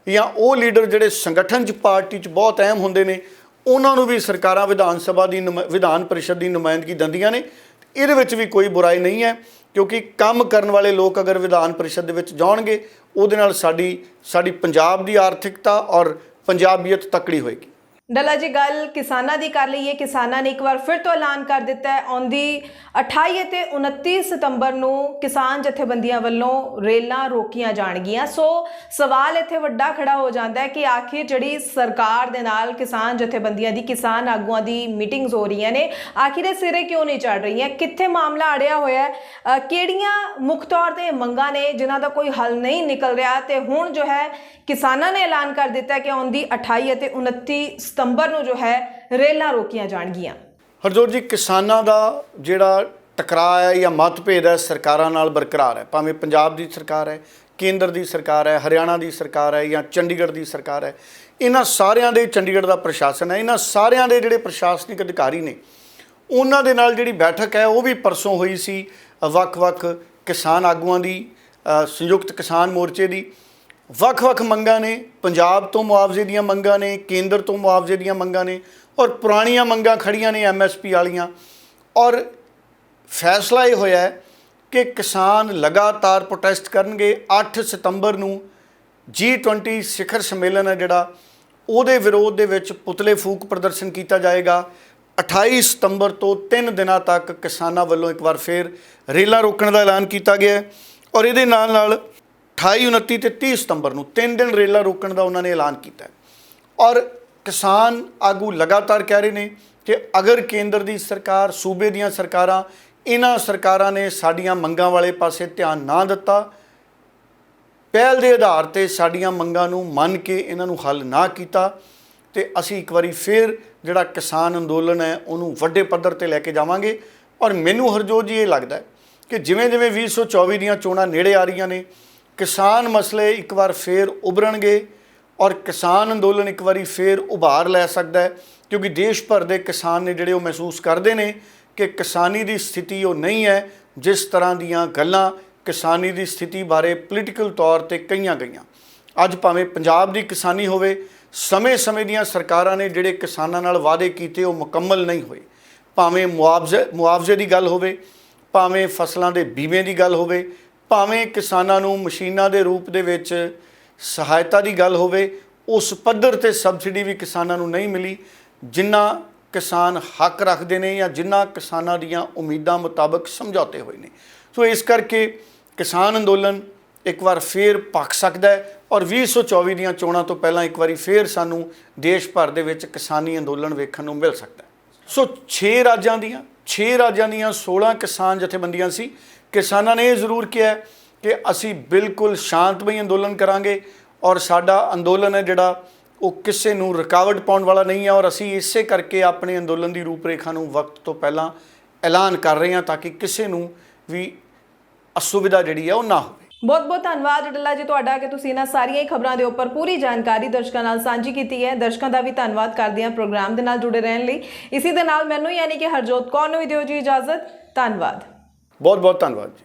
ਜਾਂ ਉਹ ਲੀਡਰ ਜਿਹੜੇ ਸੰਗਠਨ 'ਚ ਪਾਰਟੀ 'ਚ ਬਹੁਤ ਅਹਿਮ ਹੁੰਦੇ ਨੇ, ਉਹਨਾਂ ਨੂੰ ਵੀ ਸਰਕਾਰਾਂ ਵਿਧਾਨ ਪਰਿਸ਼ਦ ਦੀ ਨੁਮਾਇੰਦਗੀ ਦਿੰਦੀਆਂ ਨੇ। ਇਹਦੇ ਵਿੱਚ ਵੀ ਕੋਈ ਬੁਰਾਈ ਨਹੀਂ ਹੈ, ਕਿਉਂਕਿ ਕੰਮ ਕਰਨ ਵਾਲੇ ਲੋਕ ਅਗਰ ਵਿਧਾਨ ਪਰਿਸ਼ਦ ਦੇ ਵਿੱਚ ਜਾਣਗੇ, ਉਹਦੇ ਨਾਲ ਸਾਡੀ ਪੰਜਾਬ ਦੀ ਆਰਥਿਕਤਾ ਔਰ ਪੰਜਾਬੀਅਤ ਤਕੜੀ ਹੋਏਗੀ। ਡੱਲਾ ਜੀ, ਗੱਲ ਕਿਸਾਨਾਂ ਦੀ ਕਰ ਲਈਏ। ਕਿਸਾਨਾਂ ਨੇ ਇੱਕ ਵਾਰ ਫਿਰ ਤੋਂ ਐਲਾਨ ਕਰ ਦਿੱਤਾ ਹੈ, ਆਉਂਦੀ 28 ਅਤੇ 29 ਸਤੰਬਰ ਨੂੰ ਕਿਸਾਨ ਜਥੇਬੰਦੀਆਂ ਵੱਲੋਂ ਰੇਲਾਂ ਰੋਕੀਆਂ ਜਾਣਗੀਆਂ। ਸੋ ਸਵਾਲ ਇੱਥੇ ਵੱਡਾ ਖੜਾ ਹੋ ਜਾਂਦਾ ਹੈ ਕਿ ਆਖਿਰ ਜਿਹੜੀ ਸਰਕਾਰ ਦੇ ਨਾਲ ਕਿਸਾਨ ਜਥੇਬੰਦੀਆਂ ਦੀ, ਕਿਸਾਨ ਆਗੂਆਂ ਦੀ ਮੀਟਿੰਗਸ ਹੋ ਰਹੀਆਂ ਨੇ, ਆਖਿਰ ਇਹ ਸਿਰੇ ਕਿਉਂ ਨਹੀਂ ਚੜ ਰਹੀਆਂ? ਕਿੱਥੇ ਮਾਮਲਾ ਅੜਿਆ ਹੋਇਆ ਹੈ? ਕਿਹੜੀਆਂ ਮੁੱਖ ਤੌਰ ਤੇ ਮੰਗਾਂ ਨੇ ਜਿਨ੍ਹਾਂ ਦਾ ਕੋਈ ਹੱਲ ਨਹੀਂ ਨਿਕਲ ਰਿਹਾ? ਤੇ ਹੁਣ ਜੋ ਹੈ ਕਿਸਾਨਾਂ ਨੇ ਐਲਾਨ ਕਰ ਦਿੱਤਾ ਕਿ ਆਉਂਦੀ 28 ਅਤੇ 29 ਸਤੰਬਰ ਨੂੰ ਜੋ ਹੈ ਰੇਲਾਂ ਰੋਕੀਆਂ ਜਾਣਗੀਆਂ। ਹਰਜੋਤ ਜੀ, ਕਿਸਾਨਾਂ ਦਾ ਜਿਹੜਾ ਟਕਰਾਅ ਹੈ ਜਾਂ ਮਤਭੇਦ ਹੈ ਸਰਕਾਰਾਂ ਨਾਲ ਬਰਕਰਾਰ ਹੈ, ਭਾਵੇਂ ਪੰਜਾਬ ਦੀ ਸਰਕਾਰ ਹੈ, ਕੇਂਦਰ ਦੀ ਸਰਕਾਰ ਹੈ, ਹਰਿਆਣਾ ਦੀ ਸਰਕਾਰ ਹੈ, ਜਾਂ ਚੰਡੀਗੜ੍ਹ ਦੀ ਸਰਕਾਰ ਹੈ। ਇਹਨਾਂ ਸਾਰਿਆਂ ਦੇ ਚੰਡੀਗੜ੍ਹ ਦਾ ਪ੍ਰਸ਼ਾਸਨ ਹੈ, ਇਹਨਾਂ ਸਾਰਿਆਂ ਦੇ ਜਿਹੜੇ ਪ੍ਰਸ਼ਾਸਨਿਕ ਅਧਿਕਾਰੀ ਨੇ ਉਹਨਾਂ ਦੇ ਨਾਲ ਜਿਹੜੀ ਬੈਠਕ ਹੈ ਉਹ ਵੀ ਪਰਸੋਂ ਹੋਈ ਸੀ। ਵੱਖ-ਵੱਖ ਕਿਸਾਨ ਆਗੂਆਂ ਦੀ, ਸੰਯੁਕਤ ਕਿਸਾਨ ਮੋਰਚੇ ਦੀ ਵੱਖ-ਵੱਖ ਮੰਗਾਂ ਨੇ, ਪੰਜਾਬ ਤੋਂ ਮੁਆਵਜ਼ੇ ਦੀਆਂ ਮੰਗਾਂ ਨੇ, ਕੇਂਦਰ ਤੋਂ ਮੁਆਵਜ਼ੇ ਦੀਆਂ ਮੰਗਾਂ ਨੇ ਔਰ ਪੁਰਾਣੀਆਂ ਮੰਗਾਂ ਖੜੀਆਂ ਨੇ MSP ਵਾਲੀਆਂ। ਔਰ ਫੈਸਲਾ ਇਹ ਹੋਇਆ ਹੈ ਕਿ ਕਿਸਾਨ ਲਗਾਤਾਰ ਪ੍ਰੋਟੈਸਟ ਕਰਨਗੇ। 8 ਸਤੰਬਰ ਨੂੰ G20 ਸਿਖਰ ਸੰਮੇਲਨ ਹੈ ਜਿਹੜਾ, ਉਹਦੇ ਵਿਰੋਧ ਦੇ ਵਿੱਚ ਪੁਤਲੇ ਫੂਕ ਪ੍ਰਦਰਸ਼ਨ ਕੀਤਾ ਜਾਏਗਾ। 28 ਸਤੰਬਰ ਤੋਂ 3 ਦਿਨਾਂ ਤੱਕ ਕਿਸਾਨਾਂ ਵੱਲੋਂ ਇੱਕ ਵਾਰ ਫਿਰ ਰੇਲਾਂ ਰੋਕਣ ਦਾ ਐਲਾਨ ਕੀਤਾ ਗਿਆ ਹੈ ਔਰ ਇਹਦੇ ਨਾਲ ਨਾਲ 28, 29 ਤੇ 30 ਸਤੰਬਰ ਨੂੰ 3 ਦਿਨ ਰੇਲਾਂ ਰੋਕਣ ਦਾ ਉਹਨਾਂ ਨੇ ਐਲਾਨ ਕੀਤਾ ਹੈ। ਔਰ ਕਿਸਾਨ ਆਗੂ ਲਗਾਤਾਰ ਕਹਿ ਰਹੇ ਨੇ ਕਿ ਅਗਰ ਕੇਂਦਰ ਦੀ ਸਰਕਾਰ, ਸੂਬੇ ਦੀਆਂ ਸਰਕਾਰਾਂ, ਇਹਨਾਂ ਸਰਕਾਰਾਂ ਨੇ ਸਾਡੀਆਂ ਮੰਗਾਂ ਵਾਲੇ ਪਾਸੇ ਧਿਆਨ ਨਾ ਦਿੱਤਾ, ਪਹਿਲ ਦੇ ਆਧਾਰ ਤੇ ਸਾਡੀਆਂ ਮੰਗਾਂ ਨੂੰ ਮੰਨ ਕੇ ਇਹਨਾਂ ਨੂੰ ਹੱਲ ਨਾ ਕੀਤਾ, ਤੇ ਅਸੀਂ ਇੱਕ ਵਾਰੀ ਫਿਰ ਜਿਹੜਾ ਕਿਸਾਨ ਅੰਦੋਲਨ ਹੈ ਉਹਨੂੰ ਵੱਡੇ ਪੱਧਰ ਤੇ ਲੈ ਕੇ ਜਾਵਾਂਗੇ। ਔਰ ਮੈਨੂੰ ਹਰਜੋਤ ਜੀ ਇਹ ਲੱਗਦਾ ਹੈ ਕਿ ਜਿਵੇਂ ਜਿਵੇਂ 2024 ਦੀਆਂ ਚੋਣਾਂ ਨੇੜੇ ਆ ਰਹੀਆਂ ਨੇ, ਕਿਸਾਨ ਮਸਲੇ ਇੱਕ ਵਾਰ ਫਿਰ ਉਭਰਨਗੇ ਔਰ ਕਿਸਾਨ ਅੰਦੋਲਨ ਇੱਕ ਵਾਰੀ ਫਿਰ ਉਭਾਰ ਲੈ ਸਕਦਾ ਹੈ, ਕਿਉਂਕਿ ਦੇਸ਼ ਭਰ ਦੇ ਕਿਸਾਨ ਨੇ ਜਿਹੜੇ ਉਹ ਮਹਿਸੂਸ ਕਰਦੇ ਨੇ ਕਿ ਕਿਸਾਨੀ ਦੀ ਸਥਿਤੀ ਉਹ ਨਹੀਂ ਹੈ ਜਿਸ ਤਰ੍ਹਾਂ ਦੀਆਂ ਗੱਲਾਂ ਕਿਸਾਨੀ ਦੀ ਸਥਿਤੀ ਬਾਰੇ ਪੋਲੀਟੀਕਲ ਤੌਰ ਤੇ ਕਹੀਆਂ ਗਈਆਂ। ਅੱਜ ਭਾਵੇਂ ਪੰਜਾਬ ਦੀ ਕਿਸਾਨੀ ਹੋਵੇ, ਸਮੇਂ-ਸਮੇਂ ਦੀਆਂ ਸਰਕਾਰਾਂ ਨੇ ਜਿਹੜੇ ਕਿਸਾਨਾਂ ਨਾਲ ਵਾਅਦੇ ਕੀਤੇ ਉਹ ਮੁਕੰਮਲ ਨਹੀਂ ਹੋਏ। ਭਾਵੇਂ ਮੁਆਵਜ਼ੇ ਦੀ ਗੱਲ ਹੋਵੇ, ਭਾਵੇਂ ਫਸਲਾਂ ਦੇ ਬੀਮੇ ਦੀ ਗੱਲ ਹੋਵੇ, ਭਾਵੇਂ ਕਿਸਾਨਾਂ ਨੂੰ ਮਸ਼ੀਨਾਂ ਦੇ ਰੂਪ ਦੇ ਵਿੱਚ ਸਹਾਇਤਾ ਦੀ ਗੱਲ ਹੋਵੇ, ਉਸ ਪੱਧਰ ਤੇ ਸਬਸਿਡੀ ਵੀ ਕਿਸਾਨਾਂ ਨੂੰ ਨਹੀਂ ਮਿਲੀ ਜਿੰਨਾ ਕਿਸਾਨ ਹੱਕ ਰੱਖਦੇ ਨੇ ਜਾਂ ਜਿੰਨਾ ਕਿਸਾਨਾਂ ਦੀਆਂ ਉਮੀਦਾਂ ਮੁਤਾਬਕ ਸਮਝੌਤੇ ਹੋਏ ਨੇ। ਸੋ ਇਸ ਕਰਕੇ ਕਿਸਾਨ ਅੰਦੋਲਨ ਇੱਕ ਵਾਰ ਫੇਰ ਭਖ ਸਕਦਾ ਹੈ ਔਰ 2024 ਦੀਆਂ ਚੋਣਾਂ ਤੋਂ ਪਹਿਲਾਂ ਇੱਕ ਵਾਰੀ ਫੇਰ ਸਾਨੂੰ ਦੇਸ਼ ਭਰ ਦੇ ਵਿੱਚ ਕਿਸਾਨੀ ਅੰਦੋਲਨ ਵੇਖਣ ਨੂੰ ਮਿਲ ਸਕਦਾ ਹੈ। ਸੋ 6 ਰਾਜਾਂ ਦੀਆਂ 16 ਕਿਸਾਨ ਜਥੇਬੰਦੀਆਂ ਸੀ। ਕਿਸਾਨਾਂ ਨੇ ਇਹ ਜ਼ਰੂਰ ਕਿਹਾ ਕਿ ਅਸੀਂ ਬਿਲਕੁਲ ਸ਼ਾਂਤਮਈ ਅੰਦੋਲਨ ਕਰਾਂਗੇ ਔਰ ਸਾਡਾ ਅੰਦੋਲਨ ਹੈ ਜਿਹੜਾ ਉਹ ਕਿਸੇ ਨੂੰ ਰੁਕਾਵਟ ਪਾਉਣ ਵਾਲਾ ਨਹੀਂ ਹੈ ਔਰ ਅਸੀਂ ਇਸੇ ਕਰਕੇ ਆਪਣੇ ਅੰਦੋਲਨ ਦੀ ਰੂਪਰੇਖਾ ਨੂੰ ਵਕਤ ਤੋਂ ਪਹਿਲਾਂ ਐਲਾਨ ਕਰ ਰਹੇ ਹਾਂ ਤਾਂ ਕਿ ਕਿਸੇ ਨੂੰ ਵੀ ਅਸੁਵਿਧਾ ਜਿਹੜੀ ਹੈ ਉਹ ਨਾ ਹੋਵੇ। ਬਹੁਤ ਬਹੁਤ ਧੰਨਵਾਦ ਡੱਲਾ ਜੀ ਤੁਹਾਡਾ ਕਿ ਤੁਸੀਂ ਇਹਨਾਂ ਸਾਰੀਆਂ ਹੀ ਖਬਰਾਂ ਦੇ ਉੱਪਰ ਪੂਰੀ ਜਾਣਕਾਰੀ ਦਰਸ਼ਕਾਂ ਨਾਲ ਸਾਂਝੀ ਕੀਤੀ ਹੈ। ਦਰਸ਼ਕਾਂ ਦਾ ਵੀ ਧੰਨਵਾਦ ਕਰਦੇ ਹਾਂ ਪ੍ਰੋਗਰਾਮ ਦੇ ਨਾਲ ਜੁੜੇ ਰਹਿਣ ਲਈ। ਇਸੇ ਦੇ ਨਾਲ ਮੈਨੂੰ ਯਾਨੀ ਕਿ ਹਰਜੋਤ ਕੌਰ ਨੂੰ ਵੀ ਦਿਓ ਜੀ ਇਜਾਜ਼ਤ। ਧੰਨਵਾਦ। ਬਹੁਤ ਬਹੁਤ ਧੰਨਵਾਦ ਜੀ।